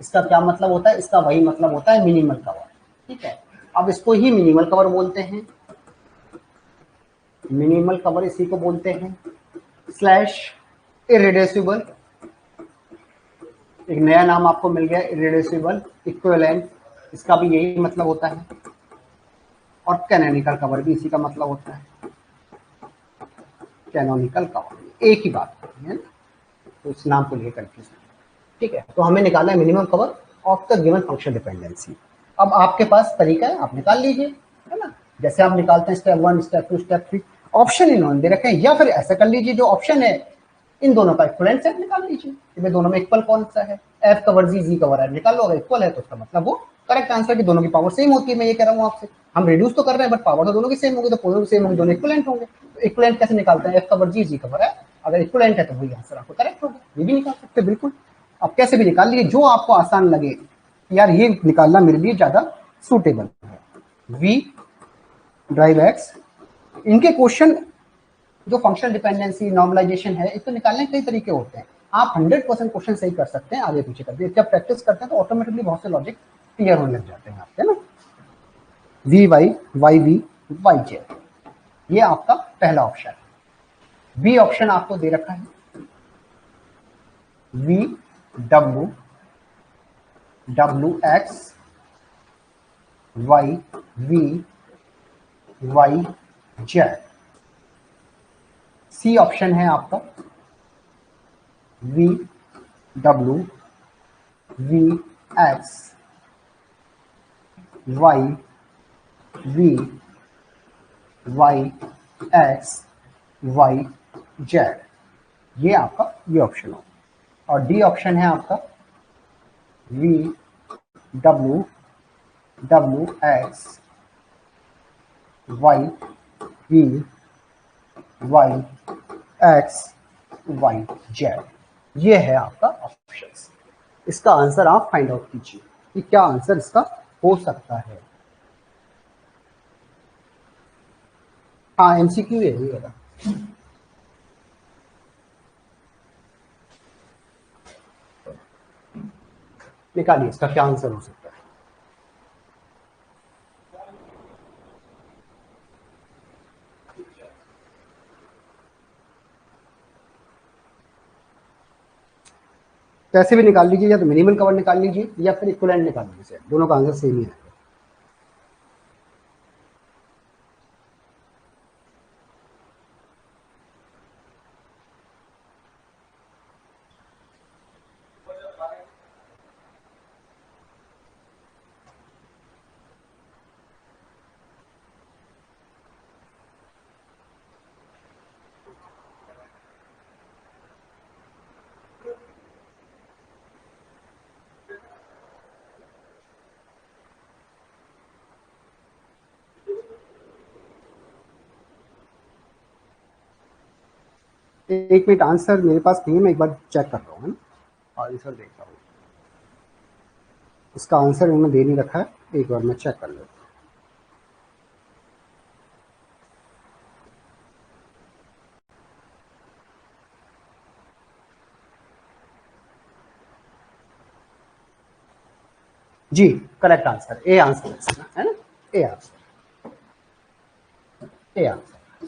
इसका क्या मतलब होता है, इसका वही मतलब होता है मिनिमल कवर। ठीक है, अब इसको ही मिनिमल कवर बोलते हैं, मिनिमल कवर इसी को बोलते हैं। स्लैश इररिड्यूसिबल, एक नया नाम आपको मिल गया, इररिड्यूसिबल इक्विवेलेंट, इसका भी यही मतलब होता है। और कैनोनिकल कवर भी इसी का मतलब होता है, कैनोनिकल कवर, एक ही बात है ना, तो इस नाम को लेकर कंफ्यूज। ठीक है, तो हमें निकालना है minimum cover of the given functional dependency. अब आपके पास तरीका है, आप निकाल लीजिए, है ना, जैसे आप निकालते हैं स्टेप 1, स्टेप 2, स्टेप 3, ऑप्शन इन्होंने दे रखे हैं, या फिर ऐसा कर लीजिए जो ऑप्शन है इन दोनों का इक्विवेलेंट सेट निकाल लीजिए, इसमें दोनों में इक्वल कौन सा है, एफ कवर जी कवर है, निकाल लो, अगर इक्वल है तो उसका मतलब वो करेक्ट आंसर की दोनों की पावर सेम होती है। मैं ये कह रहा हूँ आपसे, हम रिड्यूस तो कर रहे हैं बट पावर तो दोनों की सेम होगी, तो दोनों सेम होंगे, दोनों इक्विवेलेंट होंगे। तो इक्विवेलेंट कैसे निकालते हैं, एफ कवर जी कवर है, अगर इक्विवेलेंट है तो वही आंसर आपको करेक्ट होगा, ये भी निकाल सकते बिल्कुल। आप कैसे भी निकाल लीजिए, जो आपको आसान लगे, यार ये निकालना मेरे लिए ज्यादा सुटेबल है। वी ड्राइव एक्स, इनके क्वेश्चन जो फंक्शनल डिपेंडेंसी नॉर्मलाइजेशन है, इसको निकालने के कई तरीके होते हैं। आप 100% क्वेश्चन सही कर सकते हैं, आगे पीछे करते हैं, जब प्रैक्टिस करते हैं तो ऑटोमेटिकली बहुत से लॉजिक क्लियर होने लग जाते हैं आपके ना। वी वाई वी वाई जे, ये आपका पहला ऑप्शन है। बी ऑप्शन आपको दे रखा है V W W X Y V Y Z. C option है आपका V W V X Y V Y X Y Z, ये आपका ये ऑप्शन हो। और डी ऑप्शन है आपका V W W X Y V Y X Y Z, ये है आपका ऑप्शन। इसका आंसर आप फाइंड आउट कीजिए कि क्या आंसर इसका हो सकता है। हाँ, एमसीक्यू है ये वाला। निकालिए इसका क्या आंसर हो सकता है। कैसे भी निकाल लीजिए, या तो मिनिमल कवर निकाल लीजिए या फिर इक्विवेलेंट निकाल लीजिए, दोनों का आंसर सेम ही है। एक मिनट, आंसर मेरे पास नहीं है, मैं एक बार चेक कर रहा हूँ, आंसर देख रहा हूँ। इसका आंसर उन्होंने दे नहीं रखा है, एक बार मैं चेक कर लेता हूँ। जी, करेक्ट आंसर ए आंसर है ना, ए आंसर, ए आंसर।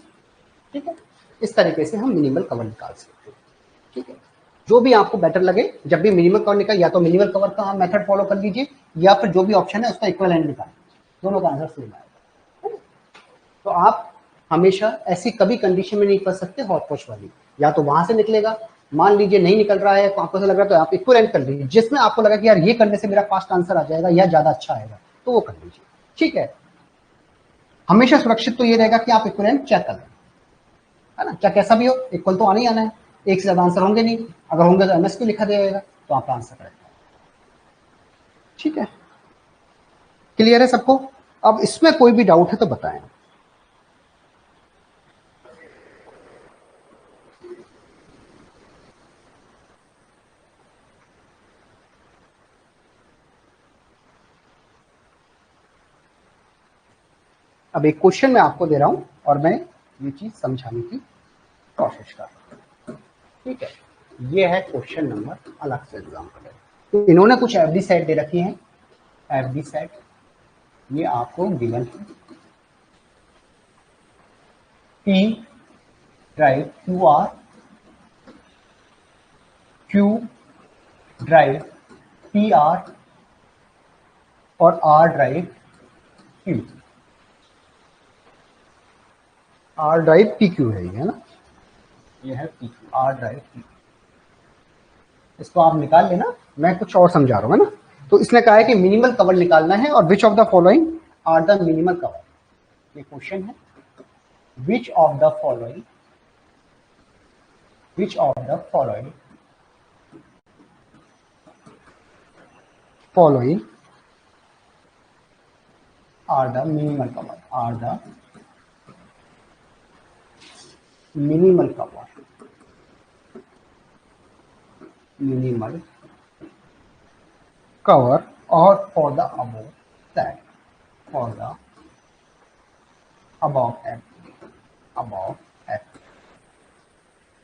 ठीक है, इस तरीके से हम मिनिमल कवर निकाल सकते हैं। ठीक है, जो भी आपको बेटर लगे, जब भी मिनिमल कवर निकाल, या तो मिनिमल कवर का आप मेथड फॉलो कर लीजिए, या फिर जो भी ऑप्शन है उसका इक्विवेलेंट निकाल लीजिए, दोनों का आंसर सेम आएगा। तो आप हमेशा ऐसी कभी कंडीशन में नहीं फंस सकते हॉटपॉच वाली, या तो वहां से निकलेगा, मान लीजिए नहीं निकल रहा है तो आपको ऐसा लग रहा है तो आप इक्विवेलेंट कर लीजिए, जिसमें आपको लगा कि यार ये करने से मेरा फास्ट आंसर आ जाएगा या ज्यादा अच्छा आएगा, तो वो कर लीजिए, ठीक है। हमेशा सुरक्षित तो ये रहेगा कि आप इक्विवेलेंट चेक कर लें, है ना, चाहे कैसा भी हो, इक्वल तो आना ही आना है, एक से ज्यादा आंसर होंगे नहीं, अगर होंगे तो एमएस क्यों लिखा जाएगा, तो आपका आंसर करेक्ट है, ठीक है। क्लियर है सबको? अब इसमें कोई भी डाउट है तो बताएं। अब एक क्वेश्चन मैं आपको दे रहा हूं और मैं ये चीज समझाने की कोशिश कर रहा हूं, ठीक है। ये है क्वेश्चन नंबर, अलग से एग्जाम्पल है। तो इन्होंने कुछ एफडी सेट दे रखी है, एफडी सेट ये आपको गिवन है, P drive Q R, Q drive P R और R drive Q, R drive P Q है ये ना, ये है P Q, R drive P Q. इसको आप निकाल लेना, मैं कुछ और समझा रहा हूँ, है ना। तो इसने कहा है कि मिनिमल कवर निकालना है और which of the following are the minimal cover, ये क्वेश्चन है। Which of the following, which of the following following are the minimal cover, are the minimal cover, minimal cover or for the above that, for the above FD, above FD,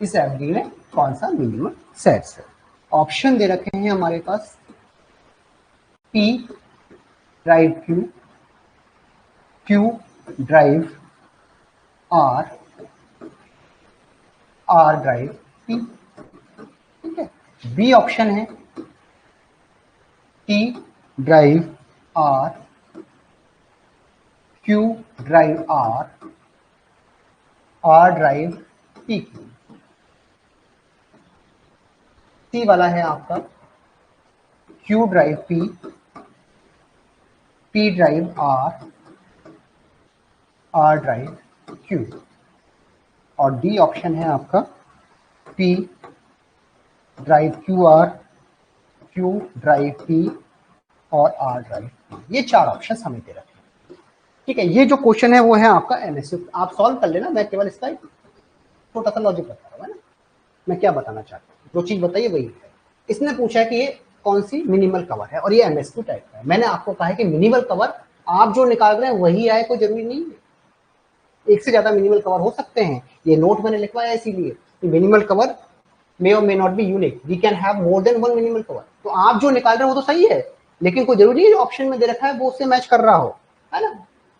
इस FD में कौन सा मिनिमम सेट्स है। ऑप्शन दे रखे हैं हमारे पास, P drive Q, Q drive R, R drive P, ठीक है। बी ऑप्शन है T drive R, Q drive R, R drive P। सी वाला है आपका Q drive P, P drive R, R drive Q, और डी ऑप्शन है आपका P drive QR, Q drive P और R ड्राइव P। ये चार ऑप्शन हमें दे रखे हैं, ठीक है। ये जो क्वेश्चन है वो है आपका एमएसक्यू, आप सॉल्व कर लेना, मैं केवल इसका छोटा सा लॉजिक बता रहा हूँ, है ना। मैं क्या बताना चाहता हूँ, जो चीज बताइए वही है। इसने पूछा है कि ये कौन सी मिनिमल कवर है और ये एमएसक्यू टाइप का है। मैंने आपको कहा है कि मिनिमल कवर आप जो निकाल रहे हैं वही आए, कोई जरूरी नहीं है, एक से ज्यादा मिनिमल कवर हो सकते हैं। ये नोट मैंने लिखवाया इसीलिए कि मिनिमल कवर मे और may not be unique, we can have more than one minimal cover. तो आप जो निकाल रहे हैं वो तो सही है, लेकिन कोई जरूरी है जो ऑप्शन में दे रखा है वो उससे मैच कर रहा हो, है ना।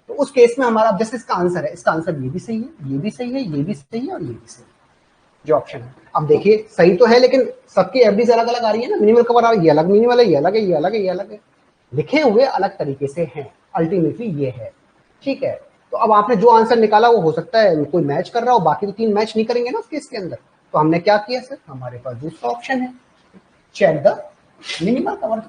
तो उस केस में हमारा जैसे इसका आंसर है, इसका आंसर ये भी सही है, ये भी सही है, ये भी सही है और ये भी सही है जो ऑप्शन है। अब देखिए सही तो है, लेकिन सबकी एफडीज अलग अलग आ रही है ना, मिनिमल कवर आ रही है, ये अलग मिनिमल है, ये अलग है, ये अलग है, ये अलग है, लिखे हुए अलग तरीके से हैं, अल्टीमेटली ये है, ठीक है। तो अब आपने जो आंसर निकाला वो हो सकता है कोई मैच कर रहा हो, बाकी तो तीन मैच नहीं करेंगे ना उस केस के अंदर। तो हमने क्या किया सर, हमारे पास दूसरा ऑप्शन है, check the minimal cover,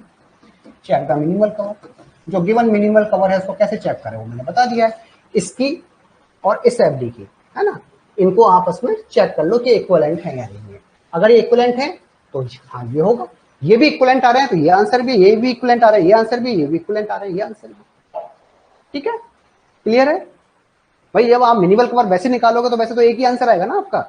check the minimal cover. जो गिवन मिनिमल कवर है उसको कैसे चेक करें वो मैंने बता दिया है, इसकी और इस एफडी की, है ना। इनको आपस में चेक कर लो कि इक्विवेलेंट है या नहीं है। अगर ये इक्विवेलेंट है तो हाँ ये होगा, ये भी इक्विवेलेंट आ रहे हैं तो ये आंसर भी, ये भी इक्विवेलेंट आ रहा है, ये आंसर भी, ये भी इक्विवेलेंट आ रहा है, ये आंसर भी, ठीक है। क्लियर है भाई? जब आप मिनिमल कवर वैसे निकालोगे तो वैसे तो एक ही आंसर आएगा ना आपका,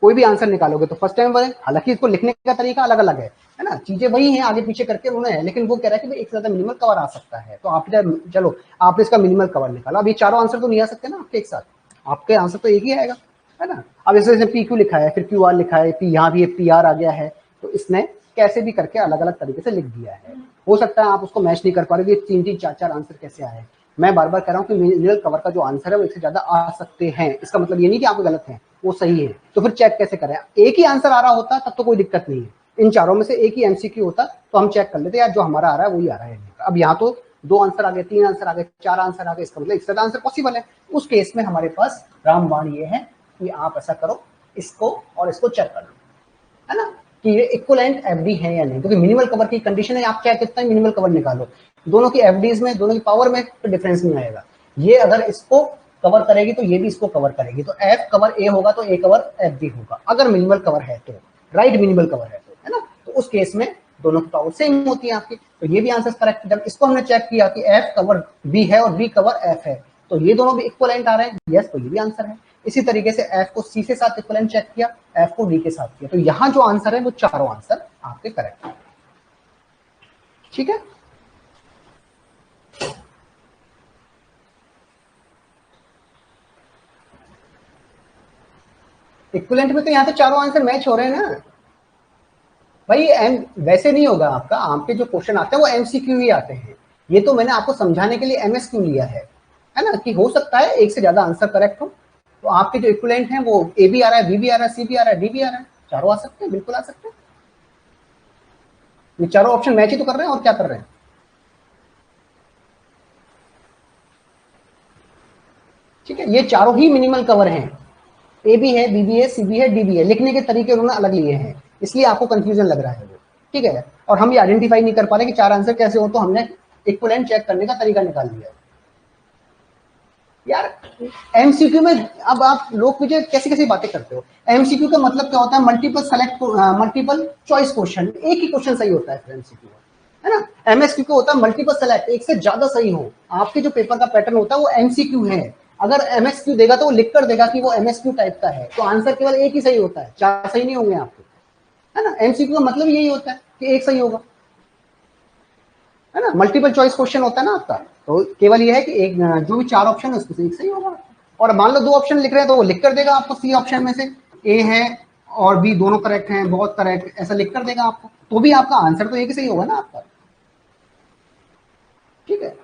कोई भी आंसर निकालोगे तो फर्स्ट टाइम बने। हालांकि इसको लिखने का तरीका अलग अलग है ना, चीजें वही हैं, आगे पीछे करके उन्होंने है, लेकिन वो कह रहा है कि एक से ज्यादा मिनिमल कवर आ सकता है। तो आप चलो आपने इसका मिनिमल कवर निकाला, अब ये चारों आंसर तो नहीं आ सकते ना आपके एक साथ, आपके आंसर तो एक ही आएगा, है ना। अब जैसे पी क्यू लिखा है, फिर क्यू आर लिखा है, यहाँ भी पी आर आ गया है, तो इसने कैसे भी करके अलग अलग तरीके से लिख दिया है। हो सकता है आप उसको मैच नहीं कर पा रहे, तीन तीन चार चार आंसर कैसे आए। मैं बार बार कह रहा हूँ कि मिनिमल कवर का जो आंसर है वो एक से ज्यादा आ सकते हैं, इसका मतलब ये नहीं कि आप गलत हैं, वो सही है। तो फिर चेक कैसे करें, एक ही आंसर आ रहा होता तब तो कोई दिक्कत नहीं है, इन चारों में से एक ही एमसीक्यू होता तो हम चेक कर लेते यार जो हमारा आ रहा है वही आ रहा है। अब यहाँ तो दो आंसर आ गए, तीन आंसर आ गए, चार आंसर आ गए, इसका मतलब एक से ज्यादा आंसर पॉसिबल है। उस केस में हमारे पास रामबाण ये है कि आप ऐसा करो, इसको और इसको चेक कर लो, है ना, कि ये इक्विवेलेंट एफडी है या नहीं, क्योंकि मिनिमल कवर की कंडीशन है आप चाहे कितना मिनिमल कवर निकालो, दोनों की एफडीज में, दोनों की पावर में डिफरेंस नहीं आएगा। ये अगर इसको कवर करेगी तो ये भी इसको कवर करेगी, तो एफ कवर ए होगा तो ए कवर एफ बी होगा, अगर मिनिमल कवर है तो, राइट मिनिमल कवर है तो, है ना। तो उस केस में दोनों की पावर सेम होती है आपकी, तो ये भी आंसर करेक्ट। जब इसको हमने चेक किया कि एफ कवर बी है और बी कवर एफ है, तो ये दोनों भी इक्वलेंट आ रहे हैं, यस, तो ये भी आंसर है। इसी तरीके से एफ को सी के साथ इक्वलेंट चेक किया, एफ को डी के साथ किया, तो यहाँ जो आंसर है वो चारों आंसर आपके करेक्ट है। ठीक है, इक्विवेलेंट में तो यहाँ पे चारों आंसर मैच हो रहे हैं ना भाई। एम वैसे नहीं होगा आपका, आपके जो क्वेश्चन आते हैं वो एमसीक्यू ही आते हैं। ये तो मैंने आपको समझाने के लिए एमएसक्यू लिया है ना, कि हो सकता है एक से ज्यादा आंसर करेक्ट हो। तो आपके जो इक्विवेलेंट हैं वो ए भी आ रहा है, बी भी आ रहा है, सी भी आ रहा है, डी भी आ रहा है, चारों आ सकते हैं, बिल्कुल आ सकते हैं। ये चारों ऑप्शन मैच ही तो कर रहे हैं, और क्या कर रहे हैं। ठीक है, ये चारों ही मिनिमल कवर हैं। ए भी है, बी भी है, सी भी है, डी भी है, लिखने के तरीके उन्होंने अलग लिए हैं, इसलिए आपको कंफ्यूजन लग रहा है वो। ठीक है, और हम ये आइडेंटिफाई नहीं कर पा रहे कि चार आंसर कैसे हो, तो हमने इक्विवेलेंट चेक करने का तरीका निकाल लिया है यार। एमसीक्यू में अब आप लोग मुझे कैसी कैसी बातें करते हो। एमसीक्यू का मतलब क्या होता है, multiple select, multiple choice question, एक ही क्वेश्चन सही होता है फिर एमसीक्यू, है ना। एमएसक्यू का होता है मल्टीपल सेलेक्ट, एक से ज्यादा सही हो। आपके जो पेपर का पैटर्न होता है वो एमसीक्यू है। अगर एमएसक्यू देगा तो वो लिख कर देगा कि वो एमएसक्यू टाइप का है, तो आंसर केवल एक ही सही होता है, चार सही नहीं होंगे आपके, है ना। एमसीक्यू का मतलब यही होता है कि एक सही होगा, है ना। मल्टीपल चॉइस क्वेश्चन होता है ना आपका, तो केवल ये है कि एक जो भी चार ऑप्शन है उसमें से एक सही होगा। और मान लो दो ऑप्शन लिख रहे हैं तो वो लिख कर देगा आपको सी ऑप्शन में से ए है और बी दोनों करेक्ट हैं, बहुत करेक्ट, ऐसा लिख कर देगा आपको, तो भी आपका आंसर तो एक ही सही होगा ना आपका। ठीक है,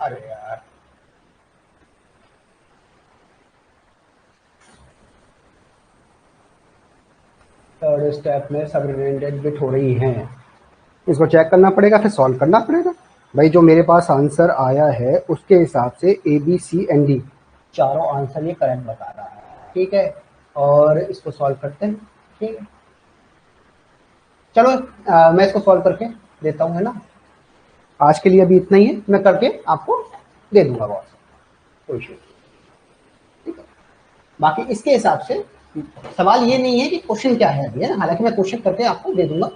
अरे यार, थर्ड स्टेप में सब रिलेटेड बिट हो रही हैं, इसको चेक करना पड़ेगा, फिर सॉल्व करना पड़ेगा। भाई जो मेरे पास आंसर आया है उसके हिसाब से A B C and D चारों आंसर ये करेक्ट बता रहा है। ठीक है, और इसको सॉल्व करते हैं। ठीक है, चलो मैं इसको सॉल्व करके देता हूँ, है ना। आज के लिए अभी इतना ही है, मैं करके आपको दे दूंगा बॉस, कोई इशू नहीं। ठीक है, बाकी इसके हिसाब से सवाल ये नहीं है कि क्वेश्चन क्या है अभी, है ना, हालांकि मैं क्वेश्चन करके आपको दे दूंगा,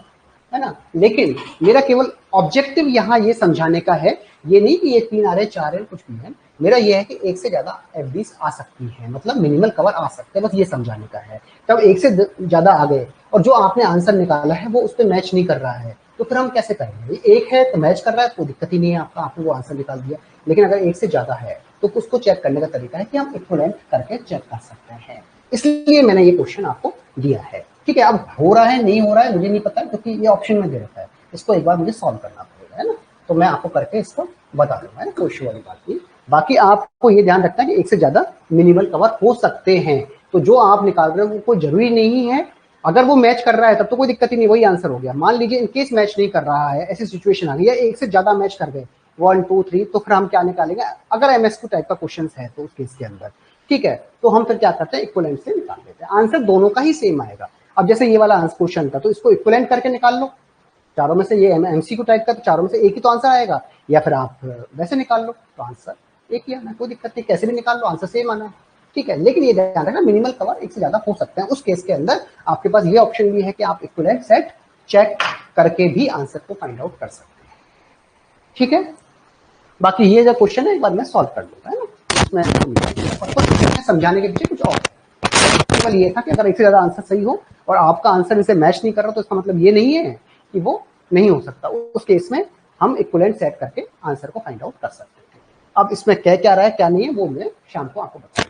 है ना। लेकिन मेरा केवल ऑब्जेक्टिव यहाँ ये समझाने का है, ये नहीं कि ये तीन आ रहे चार है कुछ भी है। मेरा ये है कि एक से ज्यादा एफडीज आ सकती है, मतलब मिनिमल कवर आ सकते हैं, बस ये समझाने का है। तब एक से ज्यादा आ गए और जो आपने आंसर निकाला है वो उस पर मैच नहीं कर रहा है, तो फिर हम कैसे करेंगे। एक है तो मैच कर रहा है, कोई दिक्कत ही नहीं है, आपका आपने वो आंसर निकाल दिया। लेकिन अगर एक से ज्यादा है तो उसको चेक करने का तरीका है कि हम इक्विवेलेंट करके चेक कर सकते हैं, इसलिए मैंने ये क्वेश्चन आपको दिया है। ठीक है, अब हो रहा है नहीं हो रहा है मुझे नहीं पता, क्योंकि ये ऑप्शन में दे रखा है, इसको एक बार मुझे सॉल्व करना पड़ेगा, है ना। तो मैं आपको करके इसको बता दूंगा, है ना, कोई इशू वाली बात नहीं। बाकी आपको ये ध्यान रखना है कि एक से ज्यादा मिनिमल कवर हो सकते हैं, तो जो आप निकाल रहे हो वो कोई जरूरी नहीं है। अगर वो मैच कर रहा है तब तो कोई दिक्कत ही नहीं, वही आंसर हो गया। मान लीजिए इनकेस मैच नहीं कर रहा है, ऐसी सिचुएशन आ गई, या एक से ज्यादा मैच कर गए, 1 2 3, तो फिर हम क्या निकालेंगे, अगर एमएसक्यू टाइप का क्वेश्चन है तो उस केस के अंदर। ठीक है, तो हम फिर क्या करते हैं, इक्विवेलेंट से निकाल देते हैं, आंसर दोनों का ही सेम आएगा। अब जैसे ये वाला क्वेश्चन था तो इसको इक्विवेलेंट करके निकाल लो, चारों में से ये एमसीक्यू टाइप का, तो चारों में से एक ही तो आंसर आएगा, या फिर आप वैसे निकाल लो तो आंसर एक ही आना, कोई दिक्कत नहीं, कैसे भी निकाल लो आंसर सेम आना है। ठीक है, लेकिन ये ध्यान रखना मिनिमल कवर एक से ज्यादा हो सकते हैं, उस केस के अंदर आपके पास ये ऑप्शन भी है कि आप इक्विवेलेंट सेट चेक करके भी आंसर को फाइंड आउट कर सकते हैं। ठीक है, बाकी ये जो क्वेश्चन है एक बार मैं सॉल्व कर लूंगा, है ना, इसमें समझाने के पीछे कुछ और केवल ये था कि अगर एक से ज्यादा आंसर सही हो और आपका आंसर इसे मैच नहीं कर रहा तो इसका मतलब ये नहीं है कि वो नहीं हो सकता, उस केस में हम इक्विवेलेंट सेट करके आंसर को फाइंड आउट कर सकते हैं। अब इसमें क्या क्या रहा है क्या नहीं है वो मैं शाम को आपको बताऊंगा।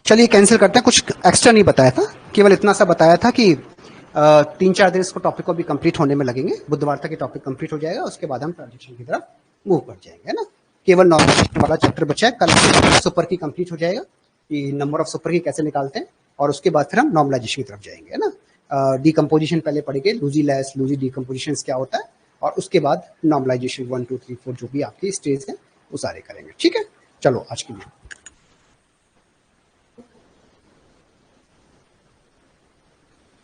चलिए कैंसिल करते हैं, कुछ एक्स्ट्रा नहीं बताया था, केवल इतना सा बताया था कि 3-4 दिन इसको टॉपिक को भी कंप्लीट होने में लगेंगे, बुधवार तक ये टॉपिक कंप्लीट हो जाएगा, उसके बाद हम ट्रांजिशन की तरफ मूव कर जाएंगे, है ना। केवल नॉर्मलाइजेशन वाला चैप्टर बचा है, कल सुपर की कंप्लीट हो जाएगा कि नंबर ऑफ सुपर की कैसे निकालते हैं, और उसके बाद फिर हम नॉर्मलाइजेशन की तरफ जाएंगे, है ना। डिकम्पोजिशन पहले पढ़ेंगे, लूजी लेस लूजी डिकम्पोजिशन क्या होता है, और उसके बाद नॉर्मलाइजेशन 1 2 3 4 जो भी आपकी स्टेज है वो सारे करेंगे। ठीक है, चलो आज के लिए।